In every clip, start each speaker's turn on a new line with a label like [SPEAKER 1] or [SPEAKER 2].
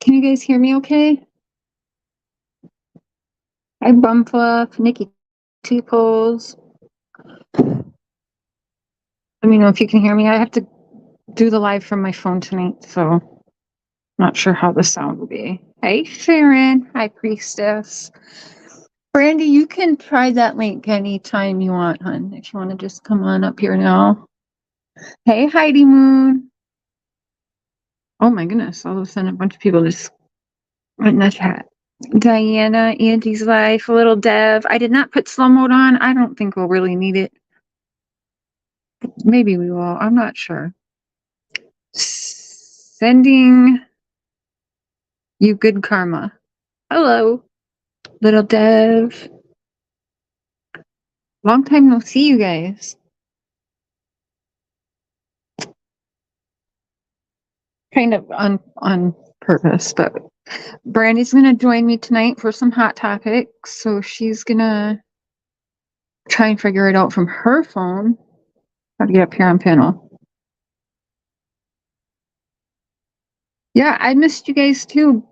[SPEAKER 1] Can you guys hear me okay? Hi, Bumfluff, Nikki T-Pose. Let me know if you can hear me. I have to do the live from my phone tonight, so not sure how the sound will be. Hey, Sharon. Hi, Priestess. Brandy, you can try that link anytime you want, hon, if you want to just come on up here now. Hey, Heidi Moon. Oh my goodness, all of a sudden a bunch of people just went in the chat. Diana, Angie's Life, Little Dev. I did not put slow mode on. I don't think we'll really need it. Maybe we will. I'm not sure. Sending you good karma. Hello, Little Dev. Long time no see, you guys. Kind of on purpose, but Brandy's gonna join me tonight for some hot topics, so she's gonna try and figure it out from her phone how to get up here on panel. Yeah, I missed you guys too.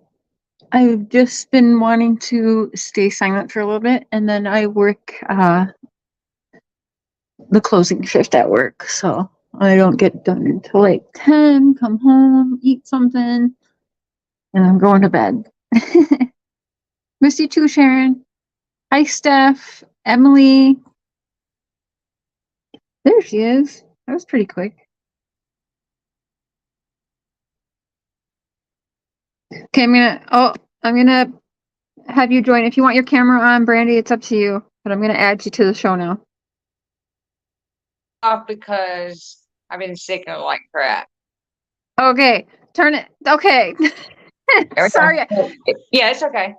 [SPEAKER 1] I've just been wanting to stay silent for a little bit, and then I work the closing shift at work, so I don't get done until like 10, come home, eat something, and I'm going to bed. Miss you too, Sharon. Hi, Steph. Emily. There she is. That was pretty quick. Okay, I'm gonna have you join. If you want your camera on, Brandy, it's up to you. But I'm gonna add you to the show now.
[SPEAKER 2] Off because I've been sick of like crap.
[SPEAKER 1] Okay, turn it. Okay. Sorry.
[SPEAKER 2] Yeah, it's okay.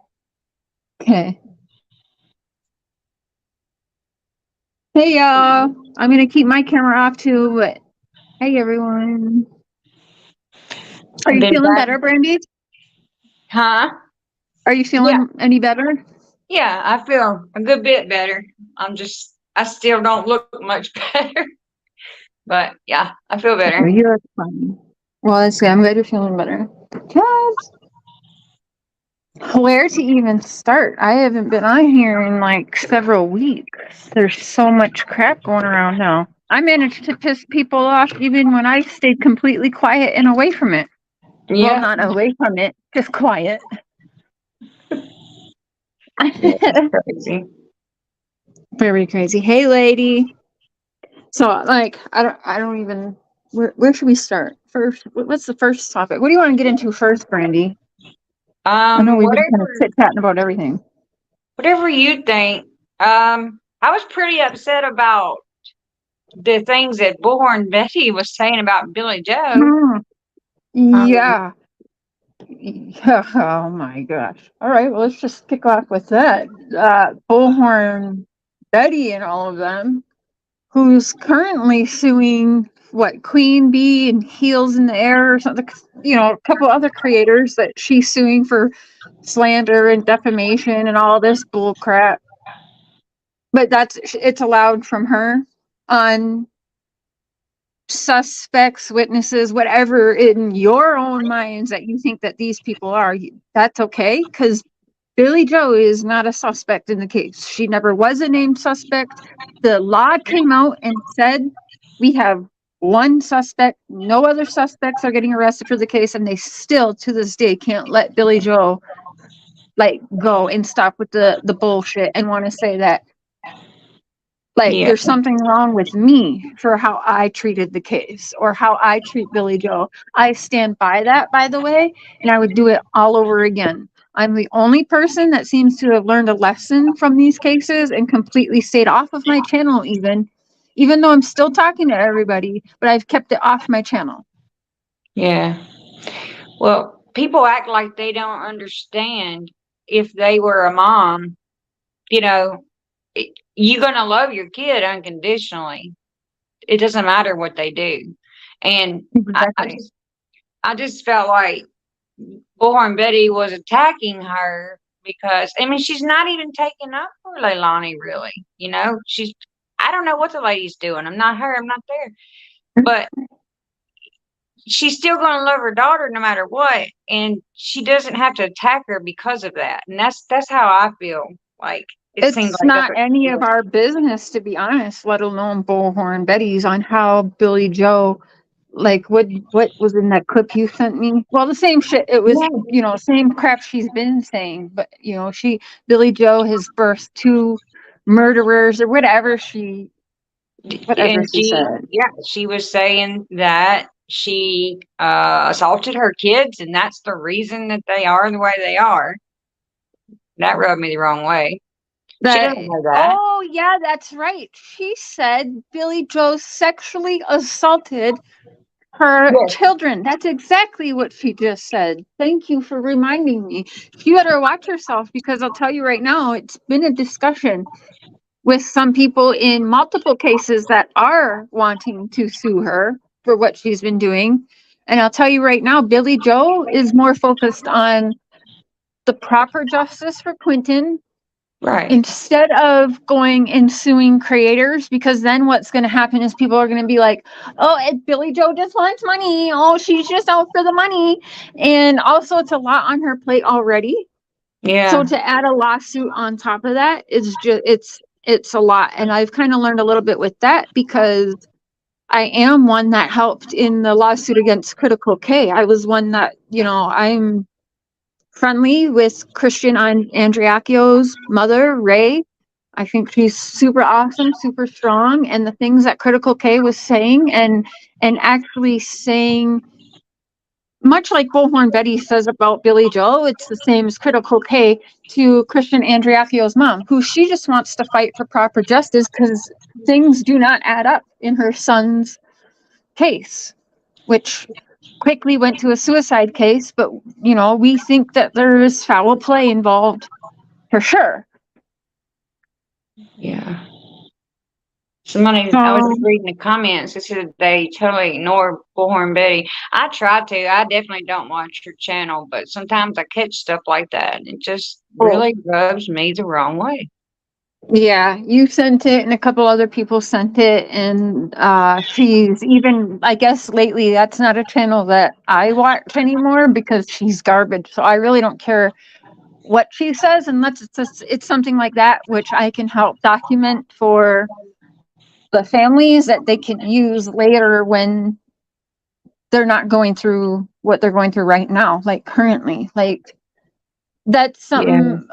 [SPEAKER 1] Okay. Hey, y'all. I'm gonna keep my camera off too, but hey, everyone. Are you feeling better, Brandy?
[SPEAKER 2] Huh?
[SPEAKER 1] Are you feeling any better?
[SPEAKER 2] Yeah, I feel a good bit better. I still don't look much better. But yeah, I feel better.
[SPEAKER 1] You're fine. Well, let's see. I'm glad you're feeling better. Because where to even start? I haven't been on here in like several weeks. There's so much crap going around now. I managed to piss people off even when I stayed completely quiet and away from it.
[SPEAKER 2] Yeah.
[SPEAKER 1] Well, not away from it, just quiet.
[SPEAKER 2] Crazy.
[SPEAKER 1] Very crazy. Hey, lady. So, like, I don't even. Where should we start first? What's the first topic? What do you want to get into first, Brandy? I know we've been kind of chit-chatting about everything.
[SPEAKER 2] Whatever you think. I was pretty upset about the things that Bullhorn Betty was saying about Billy Joe.
[SPEAKER 1] Yeah. Oh my gosh. All right, well, let's just kick off with that. Bullhorn Betty and all of them, who's currently suing Queen Bee and Heels in the Air or something, a couple other creators that she's suing for slander and defamation and all this bull crap. But it's allowed from her on suspects, witnesses, whatever in your own minds that you think that these people are. That's okay, because Billy Joe is not a suspect in the case. She never was a named suspect. The law came out and said we have one suspect, no other suspects are getting arrested for the case, and they still to this day can't let Billy Joe go and stop with the bullshit and want to say that there's something wrong with me for how I treated the case or how I treat Billy Joe. I stand by that, by the way, and I would do it all over again. I'm the only person that seems to have learned a lesson from these cases and completely stayed off of my channel even though I'm still talking to everybody, but I've kept it off my channel.
[SPEAKER 2] Yeah. Well, people act like they don't understand if they were a mom, you're going to love your kid unconditionally. It doesn't matter what they do. And
[SPEAKER 1] exactly.
[SPEAKER 2] I just felt like Bullhorn Betty was attacking her because, she's not even taking up for Leilani, really. I don't know what the lady's doing. I'm not her. I'm not there. But she's still going to love her daughter no matter what, and she doesn't have to attack her because of that. And that's how I feel. Like it seems
[SPEAKER 1] It's
[SPEAKER 2] like that's
[SPEAKER 1] not
[SPEAKER 2] what
[SPEAKER 1] any
[SPEAKER 2] she
[SPEAKER 1] of
[SPEAKER 2] feels.
[SPEAKER 1] our business, to be honest, let alone Bullhorn Betty's, on how Billy Joe, like what was in that clip you sent me? Well, the same shit. It was,
[SPEAKER 2] Yeah,
[SPEAKER 1] same crap she's been saying, but Billy Joe has birthed two murderers or whatever
[SPEAKER 2] and
[SPEAKER 1] she said.
[SPEAKER 2] she was saying that she assaulted her kids, and that's the reason that they are the way they are. That rubbed me the wrong way. She
[SPEAKER 1] That
[SPEAKER 2] doesn't know that.
[SPEAKER 1] Oh yeah, that's right. She said Billy Joe sexually assaulted her
[SPEAKER 2] Yes.
[SPEAKER 1] children. That's exactly what she just said. Thank you for reminding me. She better watch herself, because I'll tell you right now, it's been a discussion with some people in multiple cases that are wanting to sue her for what she's been doing. And I'll tell you right now, Billy Joe is more focused on the proper justice for Quentin
[SPEAKER 2] Right.
[SPEAKER 1] instead of going and suing creators, because then what's going to happen is people are going to be like, oh, Billy Joe just wants money, oh, she's just out for the money. And also, it's a lot on her plate already, so
[SPEAKER 2] Yeah.
[SPEAKER 1] to add a lawsuit on top of that is just it's a lot. And I've kind of learned a little bit with that, because I am one that helped in the lawsuit against Critical K. I was one that, I'm friendly with Christian Andreacchio's mother, Ray. I think she's super awesome, super strong, and the things that Critical K was saying and actually saying, much like Bullhorn Betty says about Billy Joe, it's the same as Critical K to Christian Andreacchio's mom, who she just wants to fight for proper justice because things do not add up in her son's case, which quickly went to a suicide case. But, we think that there is foul play involved for sure.
[SPEAKER 2] Yeah. I was
[SPEAKER 1] So,
[SPEAKER 2] just reading the comments. It said they totally ignore Bullhorn Betty. I try to. I definitely don't watch your channel, but sometimes I catch stuff like that, and it just
[SPEAKER 1] oh,
[SPEAKER 2] really rubs me the wrong way.
[SPEAKER 1] yeah, you sent it and a couple other people sent it. And she's even, I guess lately, that's not a channel that I watch anymore because she's garbage. So I really don't care what she says, unless it's something like that, which I can help document for the families that they can use later when they're not going through what they're going through right now, like currently. Like, that's
[SPEAKER 2] Yeah.
[SPEAKER 1] something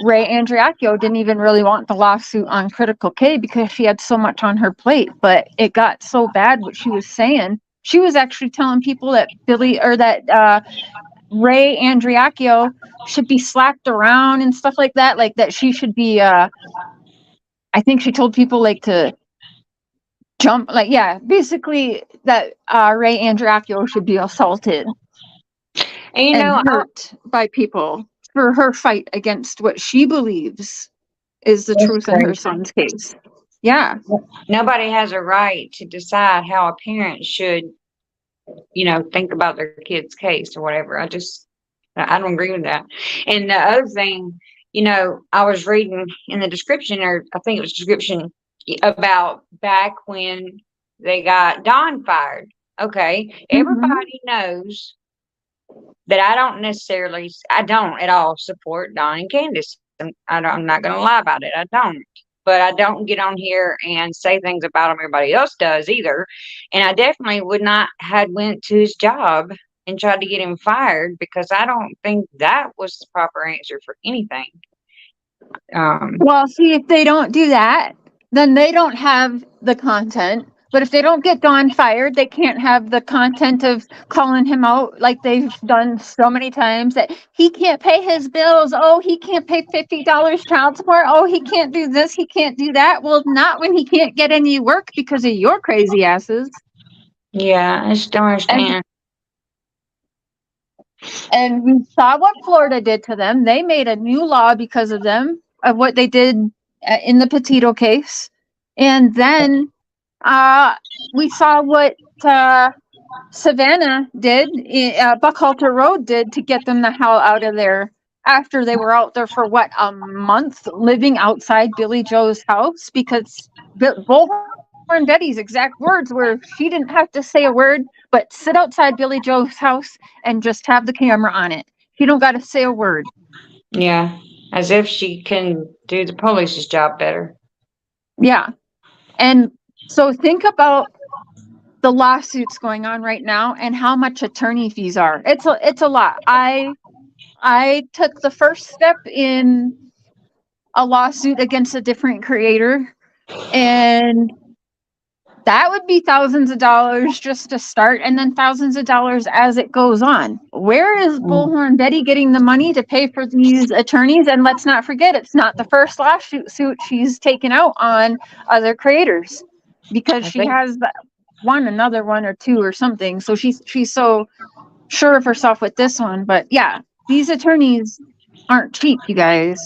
[SPEAKER 1] Ray Andreacchio didn't even really want the lawsuit on Critical K because she had so much on her plate, but it got so bad what she was saying. She was actually telling people that Ray Andreacchio should be slapped around and stuff like that she should be I think she told people like to jump, like, yeah, basically that Ray Andreacchio should be assaulted
[SPEAKER 2] And
[SPEAKER 1] and hurt by people for her fight against what she believes is the
[SPEAKER 2] that's
[SPEAKER 1] truth in her
[SPEAKER 2] crazy.
[SPEAKER 1] son's case. Yeah.
[SPEAKER 2] Nobody has a right to decide how a parent should, think about their kid's case or whatever. I don't agree with that. And the other thing, I was reading in the description, or I think it was description about back when they got Don fired. Okay,
[SPEAKER 1] Mm-hmm.
[SPEAKER 2] everybody knows that I don't at all support Don and Candace. I'm not going to lie about it. I don't. But I don't get on here and say things about them everybody else does either. And I definitely would not had went to his job and tried to get him fired, because I don't think that was the proper answer for anything.
[SPEAKER 1] Well, see, if they don't do that, then they don't have the content. But if they don't get Don fired, they can't have the content of calling him out like they've done so many times, that he can't pay his bills. Oh, he can't pay $50 child support. Oh, he can't do this. He can't do that. Well, not when he can't get any work because of your crazy asses.
[SPEAKER 2] Yeah, I just don't
[SPEAKER 1] And
[SPEAKER 2] understand.
[SPEAKER 1] And we saw what Florida did to them. They made a new law because of them, of what they did in the Petito case. And then we saw what Savannah did, Buckhalter Road did to get them the hell out of there after they were out there for a month living outside Billy Joe's house because Bullhorn Bullhorn Betty's exact words were she didn't have to say a word, but sit outside Billy Joe's house and just have the camera on it. She don't got to say a word.
[SPEAKER 2] Yeah. As if she can do the police's job better.
[SPEAKER 1] Yeah. And so think about the lawsuits going on right now and how much attorney fees are. It's a lot. I took the first step in a lawsuit against a different creator, and that would be thousands of dollars just to start, and then thousands of dollars as it goes on. Where is Bullhorn Betty getting the money to pay for these attorneys? And let's not forget, it's not the first lawsuit she's taken out on other creators, because she has another one or two or something. So she's so sure of herself with this one. But yeah, these attorneys aren't cheap, you guys.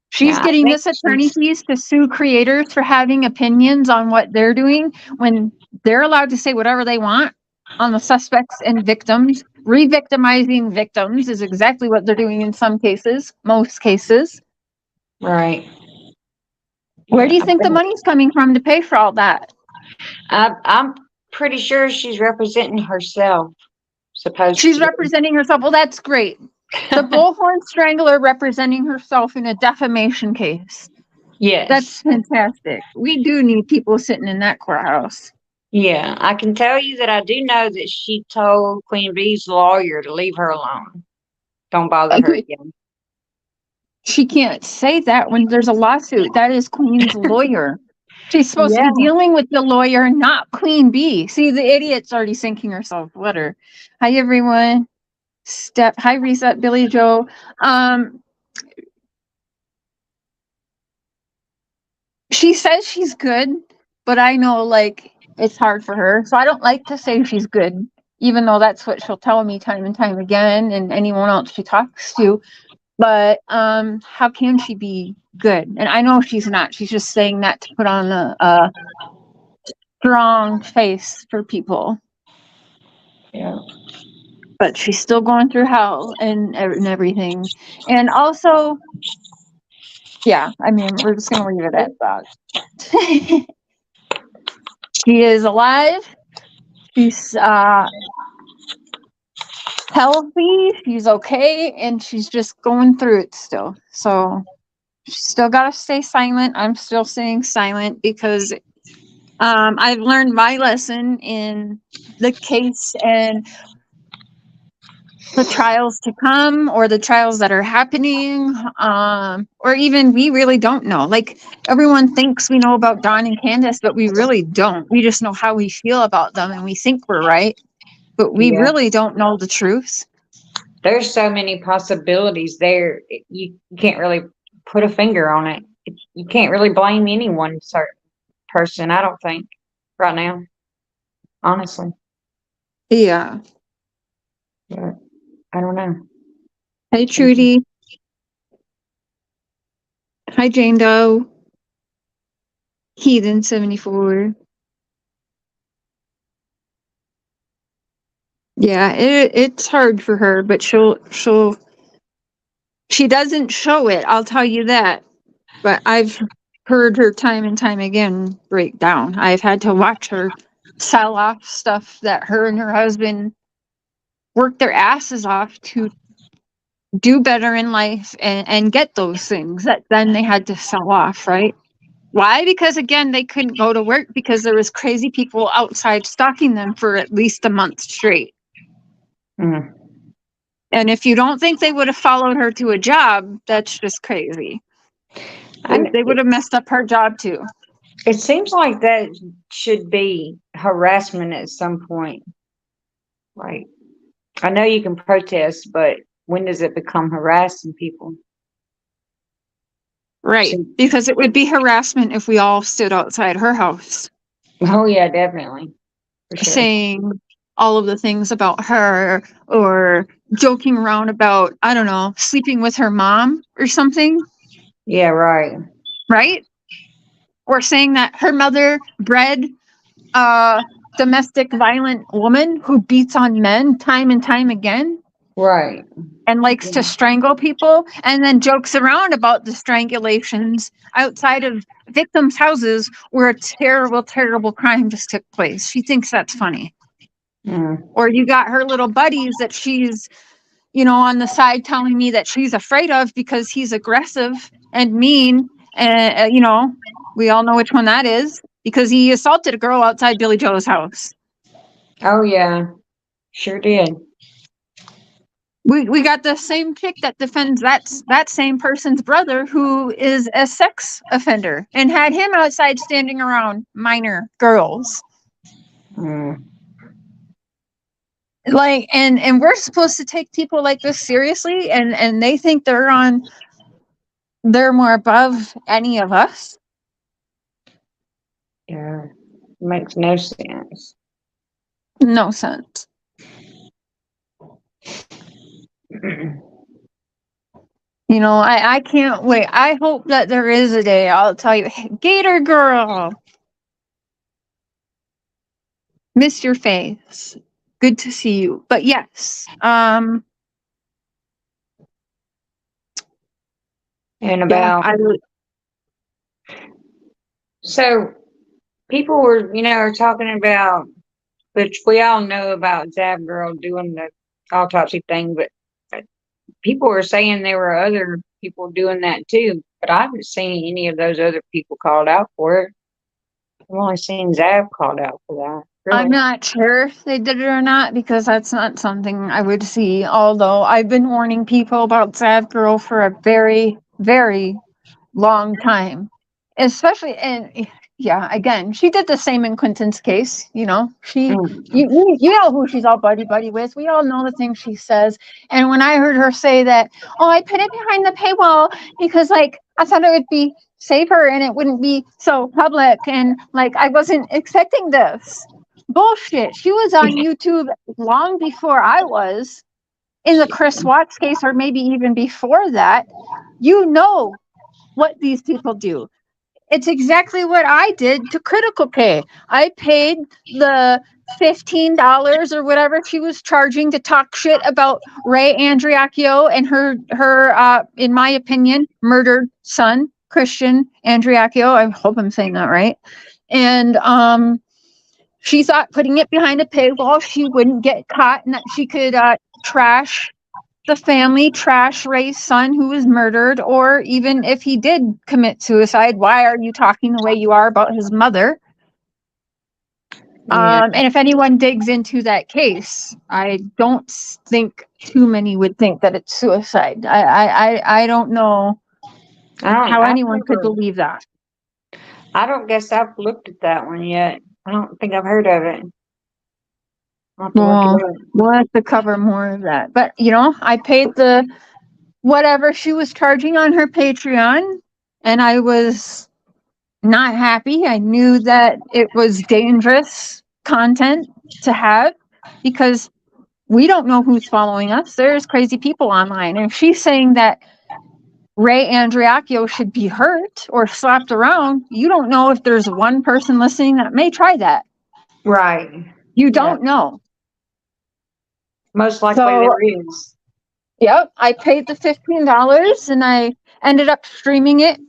[SPEAKER 1] She's getting this attorney fees to sue creators for having opinions on what they're doing when they're allowed to say whatever they want on the suspects and victims. Re-victimizing victims is exactly what they're doing in some cases, most cases.
[SPEAKER 2] Right.
[SPEAKER 1] Where do you think the money's coming from to pay for all that?
[SPEAKER 2] I'm pretty sure she's representing herself.
[SPEAKER 1] She's representing herself. Well, that's great. The Bullhorn Strangler representing herself in a defamation case.
[SPEAKER 2] Yes.
[SPEAKER 1] That's fantastic. We do need people sitting in that courthouse.
[SPEAKER 2] Yeah, I can tell you that I do know that she told Queen Bee's lawyer to leave her alone. Don't bother her again.
[SPEAKER 1] She can't say that when there's a lawsuit. That is Queen's lawyer. She's supposed to be dealing with the lawyer, not Queen Bee. See, the idiot's already sinking herself. Let her. Hi, everyone. Hi, Reset, Billy Joe. She says she's good, but I know, like, it's hard for her. So I don't like to say she's good, even though that's what she'll tell me time and time again, and anyone else she talks to. But how can she be good? And I know she's not. She's just saying that to put on a strong face for people.
[SPEAKER 2] Yeah.
[SPEAKER 1] But she's still going through hell and everything. And also, yeah, I mean, we're just going to leave it at that. She is alive. She's healthy. She's okay. And she's just going through it still. So she's still got to stay silent. I'm still staying silent because I've learned my lesson in the case and the trials to come, or the trials that are happening, or even we really don't know. Like, everyone thinks we know about Dawn and Candace, but we really don't. We just know how we feel about them, and we think we're right, but we really don't know the truth.
[SPEAKER 2] There's so many possibilities there. You can't really put a finger on it. You can't really blame any one certain person, I don't think, right now. Honestly.
[SPEAKER 1] Yeah.
[SPEAKER 2] But I don't know.
[SPEAKER 1] Hey, Trudy. Hi, Jane Doe. Heathen 74. Yeah, it's hard for her, but she doesn't show it, I'll tell you that. But I've heard her time and time again break down. I've had to watch her sell off stuff that her and her husband worked their asses off to do better in life and get those things that then they had to sell off, right? Why? Because again, they couldn't go to work because there was crazy people outside stalking them for at least a month straight.
[SPEAKER 2] Mm.
[SPEAKER 1] And if you don't think they would have followed her to a job, that's just crazy. They would have messed up her job too.
[SPEAKER 2] It seems like that should be harassment at some point. Like, I know you can protest, but when does it become harassing people?
[SPEAKER 1] Right, because it would be harassment if we all stood outside her house.
[SPEAKER 2] Oh yeah, definitely. For sure.
[SPEAKER 1] Saying all of the things about her, or joking around about, I don't know, sleeping with her mom or something.
[SPEAKER 2] Yeah, right.
[SPEAKER 1] Right? Or saying that her mother bred a domestic violent woman who beats on men time and time again.
[SPEAKER 2] Right.
[SPEAKER 1] and likes to strangle people, and then jokes around about the strangulations outside of victims' houses where a terrible, terrible crime just took place. She thinks that's funny.
[SPEAKER 2] Mm.
[SPEAKER 1] Or you got her little buddies that she's, on the side telling me that she's afraid of because he's aggressive and mean. And, we all know which one that is because he assaulted a girl outside Billy Joe's house.
[SPEAKER 2] Oh, yeah. Sure did.
[SPEAKER 1] We got the same chick that defends that same person's brother who is a sex offender and had him outside standing around minor girls.
[SPEAKER 2] Mm.
[SPEAKER 1] Like, and we're supposed to take people like this seriously, and they think they're more above any of us.
[SPEAKER 2] Yeah. Makes no sense.
[SPEAKER 1] No sense. I can't wait. I hope that there is a day I'll tell you, hey, Gator Girl, miss your face. Good to see you. But yes,
[SPEAKER 2] And about so people were, are talking about, which we all know about Zab Girl doing the autopsy thing, but people were saying there were other people doing that too. But I haven't seen any of those other people called out for it. I've only seen Zab called out for that. Really.
[SPEAKER 1] I'm not sure if they did it or not because that's not something I would see. Although I've been warning people about Zab Girl for a very, very long time. Especially, and yeah, again, she did the same in Quentin's case. You know who she's all buddy with. We all know the things she says. And when I heard her say that, oh, I put it behind the paywall because, like, I thought it would be safer and it wouldn't be so public, and like I wasn't expecting this. Bullshit. She was on YouTube long before I was in the Chris Watts case, or maybe even before that. You know what these people do. It's exactly what I did to Critical K. I paid the $15 or whatever she was charging to talk shit about Ray Andriacchio and her in my opinion, murdered son, Christian Andriacchio. I hope I'm saying that right. And she thought putting it behind a paywall, she wouldn't get caught and that she could trash the family, trash Ray's son who was murdered, or even if he did commit suicide, why are you talking the way you are about his mother?
[SPEAKER 2] Yeah.
[SPEAKER 1] And if anyone digs into that case, I don't think too many would think that it's suicide. I don't know how anyone could believe that.
[SPEAKER 2] I don't guess I've looked at that one yet. I don't think I've heard of it.
[SPEAKER 1] Well, we'll have to cover more of that. But, I paid the whatever she was charging on her Patreon, and I was not happy. I knew that it was dangerous content to have because we don't know who's following us. There's crazy people online. And if she's saying that Ray Andriacchio should be hurt or slapped around, you don't know if there's one person listening that may try that.
[SPEAKER 2] Right.
[SPEAKER 1] You don't know.
[SPEAKER 2] Most likely there is.
[SPEAKER 1] Yep. I paid the $15 and I ended up streaming it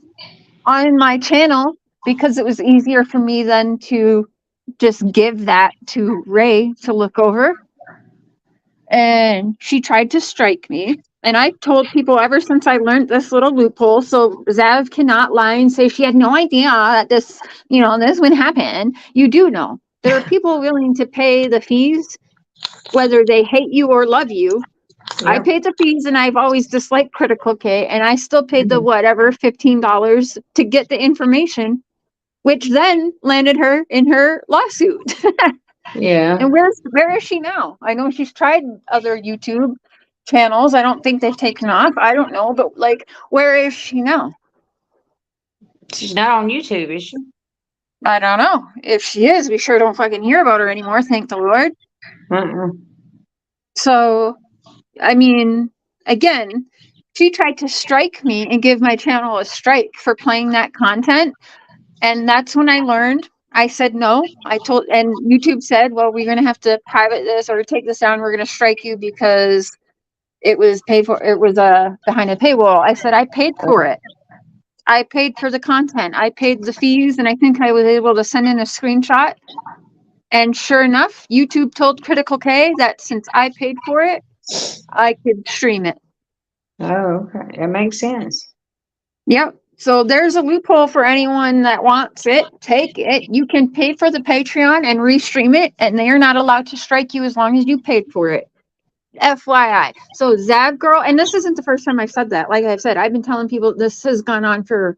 [SPEAKER 1] on my channel because it was easier for me than to just give that to Ray to look over. And she tried to strike me. And I told people ever since I learned this little loophole, so Zav cannot lie and say she had no idea that this would happen. You do know. There are people willing to pay the fees, whether they hate you or love you. Yep. I paid the fees and I've always disliked Critical K, and I still paid the whatever, $15 to get the information, which then landed her in her lawsuit.
[SPEAKER 2] Yeah.
[SPEAKER 1] And where is she now? I know she's tried other YouTube channels. I don't think they've taken off. I don't know, but like, where is she now?
[SPEAKER 2] She's not on YouTube, is she?
[SPEAKER 1] I don't know. If she is, we sure don't fucking hear about her anymore. Thank the Lord. So, I mean, again, she tried to strike me and give my channel a strike for playing that content. And that's when I learned. I said no. And YouTube said, well, we're going to have to private this or take this down. We're going to strike you because it was paid for. It was behind a paywall. I said, I paid for it. I paid for the content. I paid the fees, and I think I was able to send in a screenshot. And sure enough, YouTube told Critical K that since I paid for it, I could stream it.
[SPEAKER 2] Oh, okay. That makes sense.
[SPEAKER 1] Yep. So there's a loophole for anyone that wants it. Take it. You can pay for the Patreon and restream it, and they are not allowed to strike you as long as you paid for it. FYI. So Zav Girl, and this isn't the first time I've said that. Like I've said, I've been telling people this has gone on for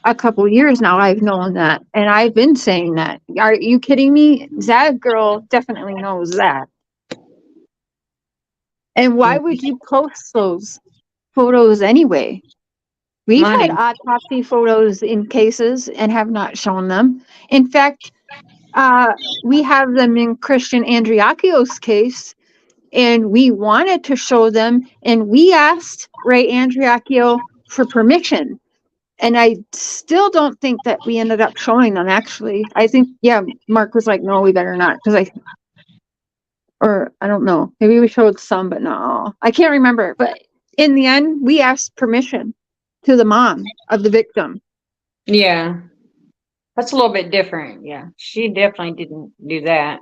[SPEAKER 1] a couple years now. I've known that, and I've been saying that. Are you kidding me? Zav Girl definitely knows that. And why would you post those photos anyway? We've
[SPEAKER 2] Money.
[SPEAKER 1] had autopsy photos in cases and have not shown them. In fact, we have them in Christian Andriacchio's case, and we wanted to show them, and we asked Ray Andriacchio for permission. And I still don't think that we ended up showing them, actually. I think, yeah, Mark was like, no, we better not. Or I don't know. Maybe we showed some, but not all. I can't remember. But in the end, we asked permission to the mom of the victim.
[SPEAKER 2] Yeah. That's a little bit different. Yeah. She definitely didn't do that.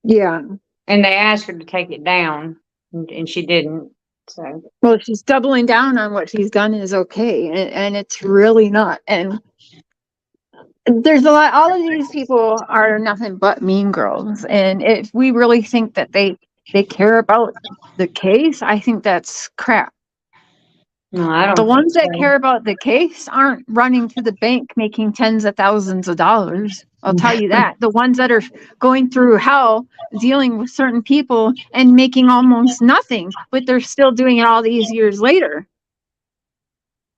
[SPEAKER 1] Yeah.
[SPEAKER 2] And they asked her to take it down, and she didn't. So,
[SPEAKER 1] well, she's doubling down on what she's done is okay, and it's really not. And there's a lot. All of these people are nothing but mean girls, and if we really think that they care about the case, I think that's crap.
[SPEAKER 2] no, I don't.
[SPEAKER 1] The ones that
[SPEAKER 2] so.
[SPEAKER 1] care about the case aren't running to the bank making tens of thousands of dollars. I'll tell you that. The ones that are going through hell dealing with certain people and making almost nothing, but they're still doing it all these years later.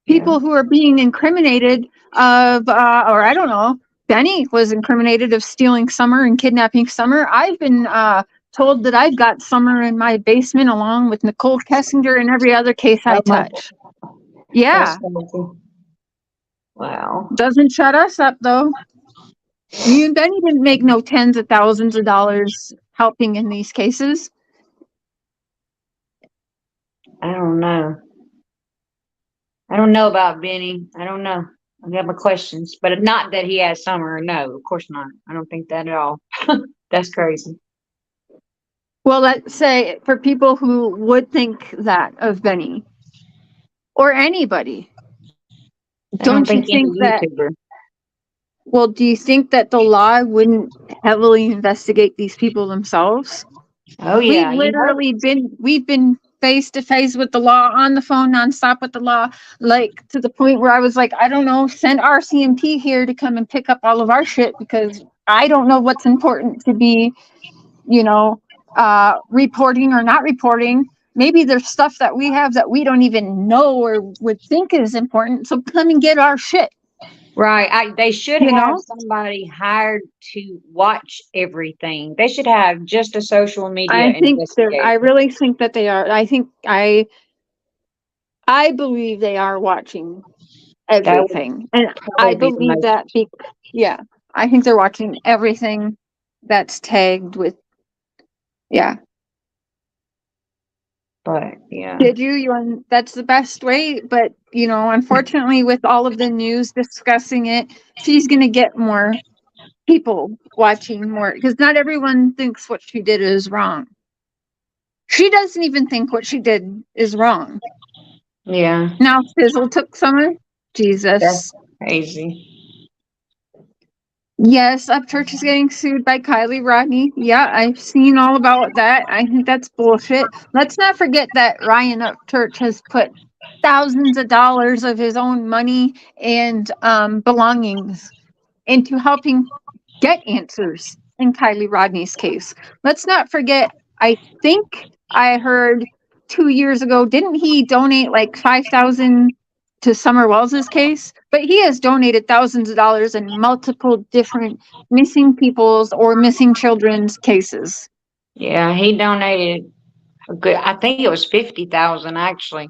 [SPEAKER 1] People who are being incriminated of, or I don't know, Benny was incriminated of stealing Summer and kidnapping Summer. I've been told that I've got Summer in my basement along with Nicole Kessinger and every other case I touch. Yeah.
[SPEAKER 2] Wow.
[SPEAKER 1] Doesn't shut us up, though. Me and Benny didn't make no tens of thousands of dollars helping in these cases.
[SPEAKER 2] I don't know. I don't know about Benny. I don't know. I got my questions, but not that he has Summer. No, of course not. I don't think that at all. That's crazy.
[SPEAKER 1] Well, let's say for people who would think that of Benny or anybody, don't you think that? YouTuber. Well, do you think that the law wouldn't heavily investigate these people themselves?
[SPEAKER 2] Oh yeah,
[SPEAKER 1] we've been face to face with the law, on the phone nonstop with the law, like to the point where I was like, I don't know, send RCMP here to come and pick up all of our shit, because I don't know what's important to be, reporting or not reporting. Maybe there's stuff that we have that we don't even know or would think is important. So come and get our shit.
[SPEAKER 2] Right. They should have somebody hired to watch everything. They should have just a social media investigator.
[SPEAKER 1] I really think that they are. I believe they are watching everything. And I believe that, I think they're watching everything that's tagged with,
[SPEAKER 2] But yeah.
[SPEAKER 1] Did you? That's the best way. But, unfortunately, with all of the news discussing it, she's going to get more people watching more, because not everyone thinks what she did is wrong. She doesn't even think what she did is wrong.
[SPEAKER 2] Yeah.
[SPEAKER 1] Now Fizzle took Summer. Jesus.
[SPEAKER 2] That's crazy.
[SPEAKER 1] Yes, Upchurch is getting sued by Kylie Rodney. Yeah, I've seen all about that. I think that's bullshit. Let's not forget that Ryan Upchurch has put thousands of dollars of his own money and belongings into helping get answers in Kylie Rodney's case. Let's not forget, I think I heard 2 years ago, didn't he donate like $5,000 to Summer Wells's case? But he has donated thousands of dollars in multiple different missing people's or missing children's cases.
[SPEAKER 2] Yeah, he donated a good, I think it was 50,000 actually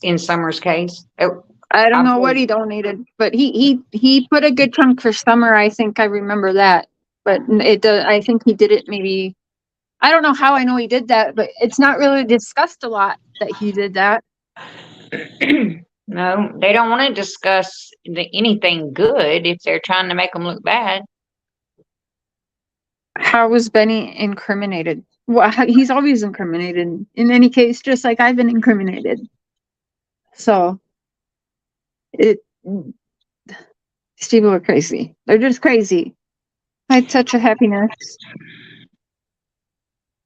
[SPEAKER 2] in Summer's case.
[SPEAKER 1] I don't know what he donated, but he put a good chunk for Summer. I think I remember that. But I think he did it maybe, I don't know how I know he did that, but it's not really discussed a lot that he did that.
[SPEAKER 2] No, they don't want to discuss anything good if they're trying to make them look bad.
[SPEAKER 1] How was Benny incriminated? Well, he's always incriminated in any case, just like I've been incriminated. So, these people are crazy. They're just crazy. I touch a happiness.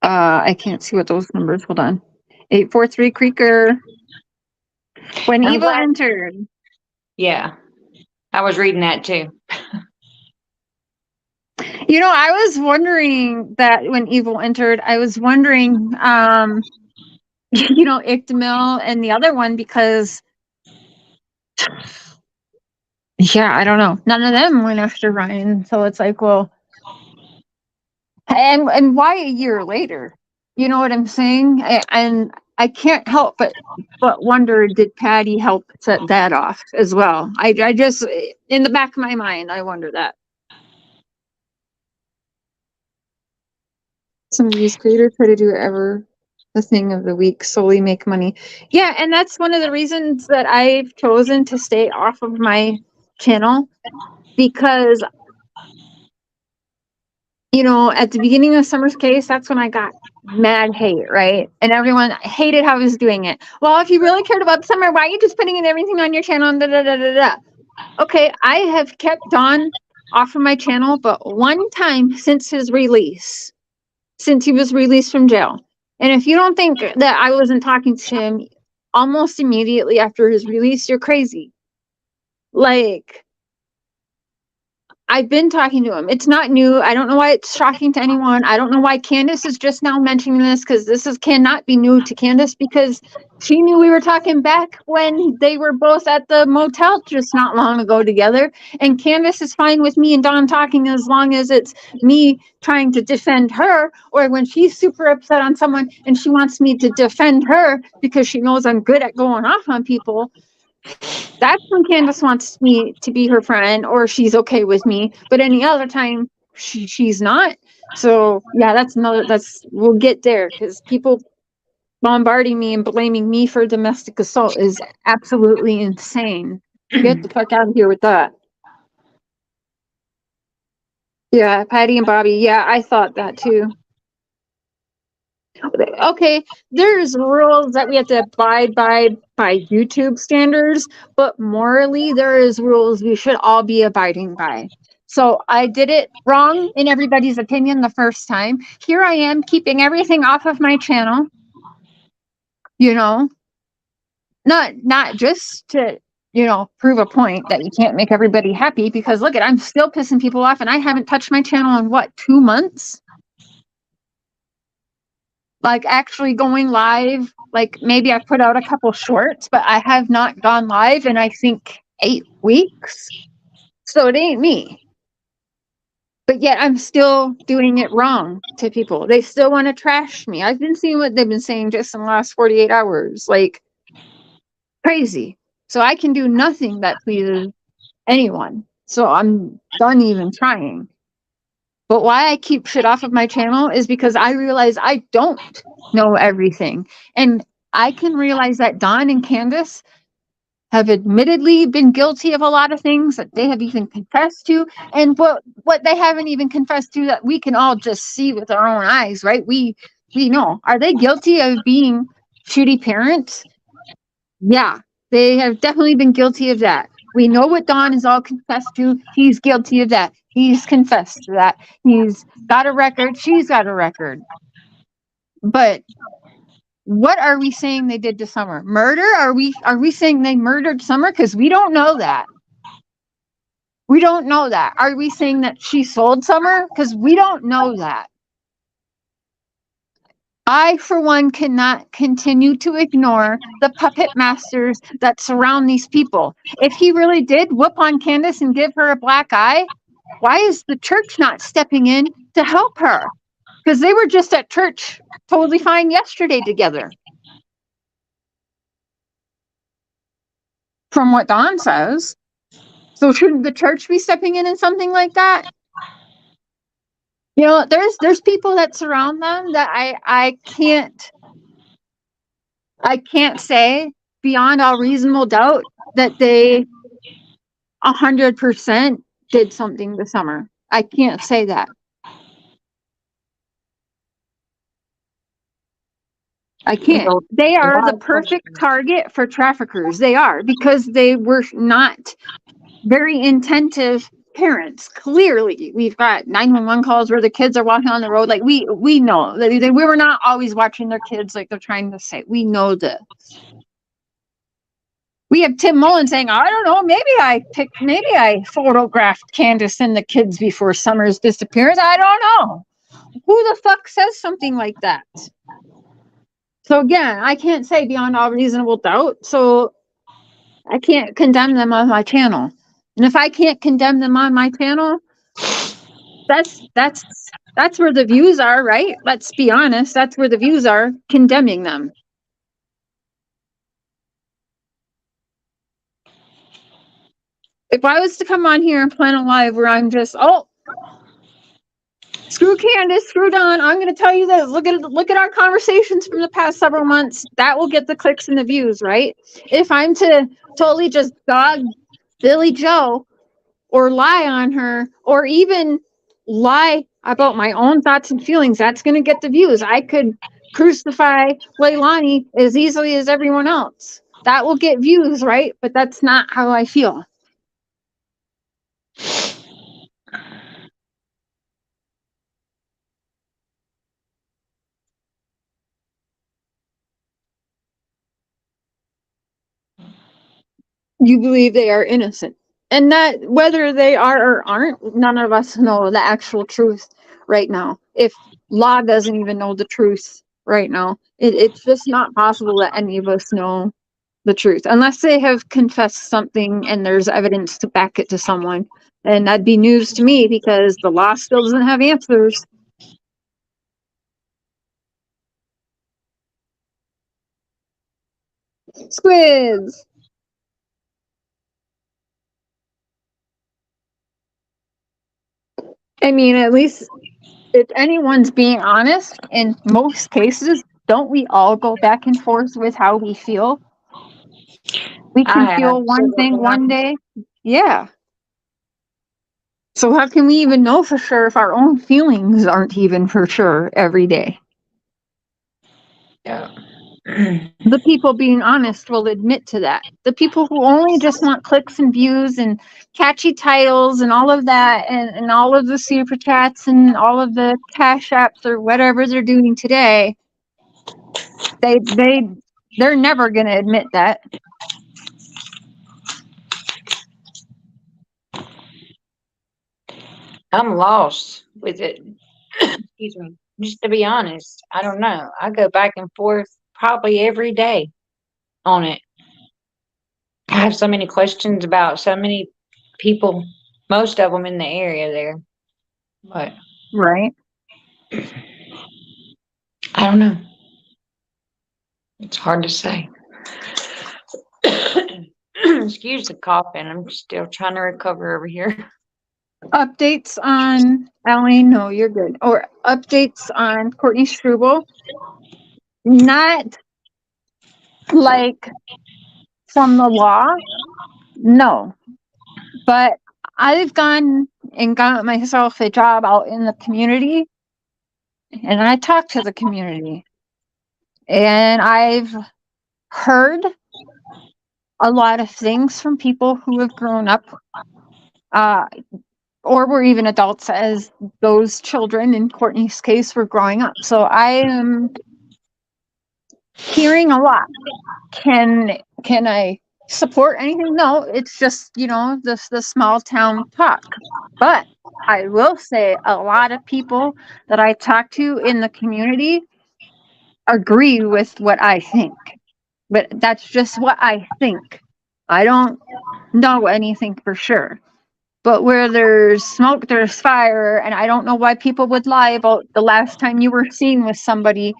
[SPEAKER 1] I can't see what those numbers. Hold on. 843 Creeker. When
[SPEAKER 2] I'm
[SPEAKER 1] evil
[SPEAKER 2] glad-
[SPEAKER 1] entered.
[SPEAKER 2] Yeah, I was reading that too.
[SPEAKER 1] You know, I was wondering that when evil entered, I was wondering, you know, Ictamil and the other one, because, yeah, I don't know. None of them went after Ryan. So it's like, well, and why a year later? You know what I'm saying? And I can't help but wonder, did Patty help set that off as well? I just, in the back of my mind, I wonder that. Some of these creators try to do ever the thing of the week, solely make money. Yeah, and that's one of the reasons that I've chosen to stay off of my channel, because, you know, at the beginning of Summer's case, that's when I got mad hate, right? And everyone hated how I was doing it. Well, if you really cared about Summer, why are you just putting in everything on your channel? Da, da, da, da, da. Okay, I have kept Don off of my channel, but one time since his release, since he was released from jail. And if you don't think that I wasn't talking to him almost immediately after his release, you're crazy. Like, I've been talking to him. It's not new. I don't know why it's shocking to anyone. I don't know why Candace is just now mentioning this, because cannot be new to Candace, because she knew we were talking back when they were both at the motel just not long ago together. And Candace is fine with me and Dawn talking as long as it's me trying to defend her, or when she's super upset on someone and she wants me to defend her because she knows I'm good at going off on people. That's when Candace wants me to be her friend, or she's okay with me. But any other time, she's not. So yeah, we'll get there, because people bombarding me and blaming me for domestic assault is absolutely insane. Get the fuck out of here with that. Yeah, Patty and Bobby. Yeah, I thought that too. Okay, there's rules that we have to abide by YouTube standards, but morally there is rules we should all be abiding by. So I did it wrong in everybody's opinion the first time. Here I am keeping everything off of my channel. You know, not just to, you know, prove a point that you can't make everybody happy, because look I'm still pissing people off, and I haven't touched my channel in what, 2 months? Like actually going live, like maybe I've put out a couple shorts, but I have not gone live in I think 8 weeks. So it ain't me. But yet I'm still doing it wrong to people. They still want to trash me. I've been seeing what they've been saying just in the last 48 hours. Like, crazy. So I can do nothing that pleases anyone. So I'm done even trying. But why I keep shit off of my channel is because I realize I don't know everything. And I can realize that Dawn and Candace have admittedly been guilty of a lot of things that they have even confessed to. And what they haven't even confessed to, that we can all just see with our own eyes, right? We know. Are they guilty of being shitty parents? Yeah, they have definitely been guilty of that. We know what Don is all confessed to. He's guilty of that. He's confessed to that. He's got a record. She's got a record. But what are we saying they did to Summer? Murder? Are we saying they murdered Summer? Because we don't know that. We don't know that. Are we saying that she sold Summer? Because we don't know that. I, for one, cannot continue to ignore the puppet masters that surround these people. If he really did whoop on Candace and give her a black eye, why is the church not stepping in to help her? Because they were just at church totally fine yesterday together. From what Don says. So shouldn't the church be stepping in something like that? You know, there's people that surround them that I can't I can't say beyond all reasonable doubt that they 100% did something this summer. I can't say that. I can't.
[SPEAKER 2] Well,
[SPEAKER 1] They
[SPEAKER 2] a
[SPEAKER 1] are
[SPEAKER 2] lot
[SPEAKER 1] the
[SPEAKER 2] of
[SPEAKER 1] perfect
[SPEAKER 2] questions.
[SPEAKER 1] target for traffickers. They are, because they were not very attentive parents. Clearly, we've got 911 calls where the kids are walking on the road. Like we know that we were not always watching their kids like they're trying to say. We know this. We have Tim Mullen saying, I don't know, maybe I photographed Candace and the kids before Summer's disappearance. I don't know. Who the fuck says something like that? So again, I can't say beyond all reasonable doubt. So I can't condemn them on my channel. And if I can't condemn them on my channel, that's where the views are, right? Let's be honest. That's where the views are, condemning them. If I was to come on here and plan a live where I'm just, screw Candace, screw Don, I'm going to tell you this. Look at our conversations from the past several months. That will get the clicks and the views, right? If I'm to totally just dog Billy Joe or lie on her or even lie about my own thoughts and feelings, that's going to get the views. I could crucify Leilani as easily as everyone else. That will get views, right? But that's not how I feel. You believe they are innocent, and that whether they are or aren't, none of us know the actual truth right now. If law doesn't even know the truth right now, it's just not possible that any of us know the truth unless they have confessed something and there's evidence to back it to someone, and that'd be news to me because the law still doesn't have answers. Squids. I mean, at least if anyone's being honest, in most cases, don't we all go back and forth with how we feel? We can
[SPEAKER 2] I have
[SPEAKER 1] feel one
[SPEAKER 2] several
[SPEAKER 1] thing one
[SPEAKER 2] times.
[SPEAKER 1] day. Yeah. So how can we even know for sure if our own feelings aren't even for sure every day?
[SPEAKER 2] Yeah.
[SPEAKER 1] The people being honest will admit to that. The people who only just want clicks and views and catchy titles and all of that and all of the super chats and all of the cash apps or whatever they're doing today, they're never going to admit that.
[SPEAKER 2] I'm lost with it. Excuse me. Just to be honest, I don't know. I go back and forth probably every day on it. I have so many questions about so many people, most of them in the area there. But
[SPEAKER 1] Right.
[SPEAKER 2] I don't know. It's hard to say. Excuse the coughing. I'm still trying to recover over here.
[SPEAKER 1] Updates on Ellie? No, you're good. Or updates on Courtney Struble? Not like from the law, no. But I've gone and got myself a job out in the community, and I talk to the community, and I've heard a lot of things from people who have grown up or were even adults as those children in Courtney's case were growing up. So I am hearing a lot. Can I support anything? No, it's just, the small town talk. But I will say a lot of people that I talk to in the community agree with what I think. But that's just what I think. I don't know anything for sure. But where there's smoke, there's fire, and I don't know why people would lie about the last time you were seen with somebody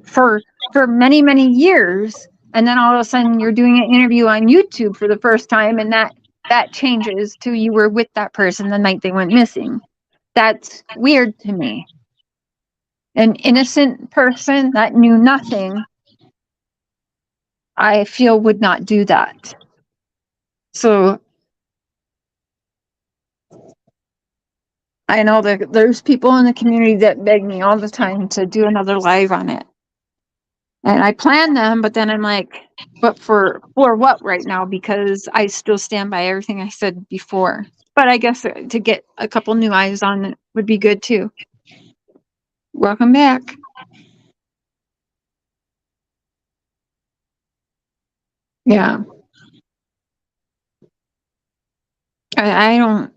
[SPEAKER 1] for many, many years, and then all of a sudden you're doing an interview on YouTube for the first time, and that changes to you were with that person the night they went missing. That's weird to me. An innocent person that knew nothing I feel would not do that. So I know that there's people in the community that beg me all the time to do another live on it. And I plan them, but then I'm like, but for what right now? Because I still stand by everything I said before. But I guess to get a couple new eyes on it would be good too. Welcome back. Yeah. I don't.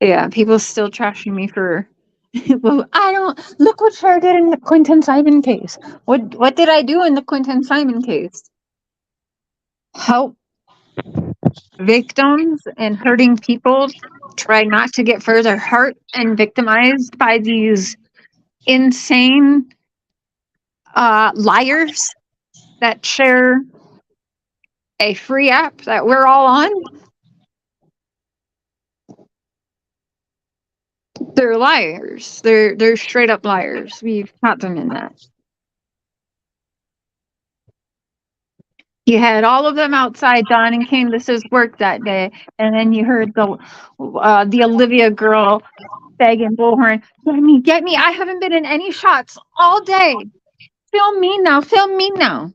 [SPEAKER 1] Yeah, people still trashing me for. Well, I don't look what Cher did in the Quentin Simon case. What did I do in the Quentin Simon case? Help victims and hurting people try not to get further hurt and victimized by these insane liars that share a free app that we're all on. They're liars. They're straight up liars. We've caught them in that. You had all of them outside Don and Candace's work that day, and then you heard the Olivia girl begging Bullhorn, get me. I haven't been in any shots all day. Film me now. Film me now.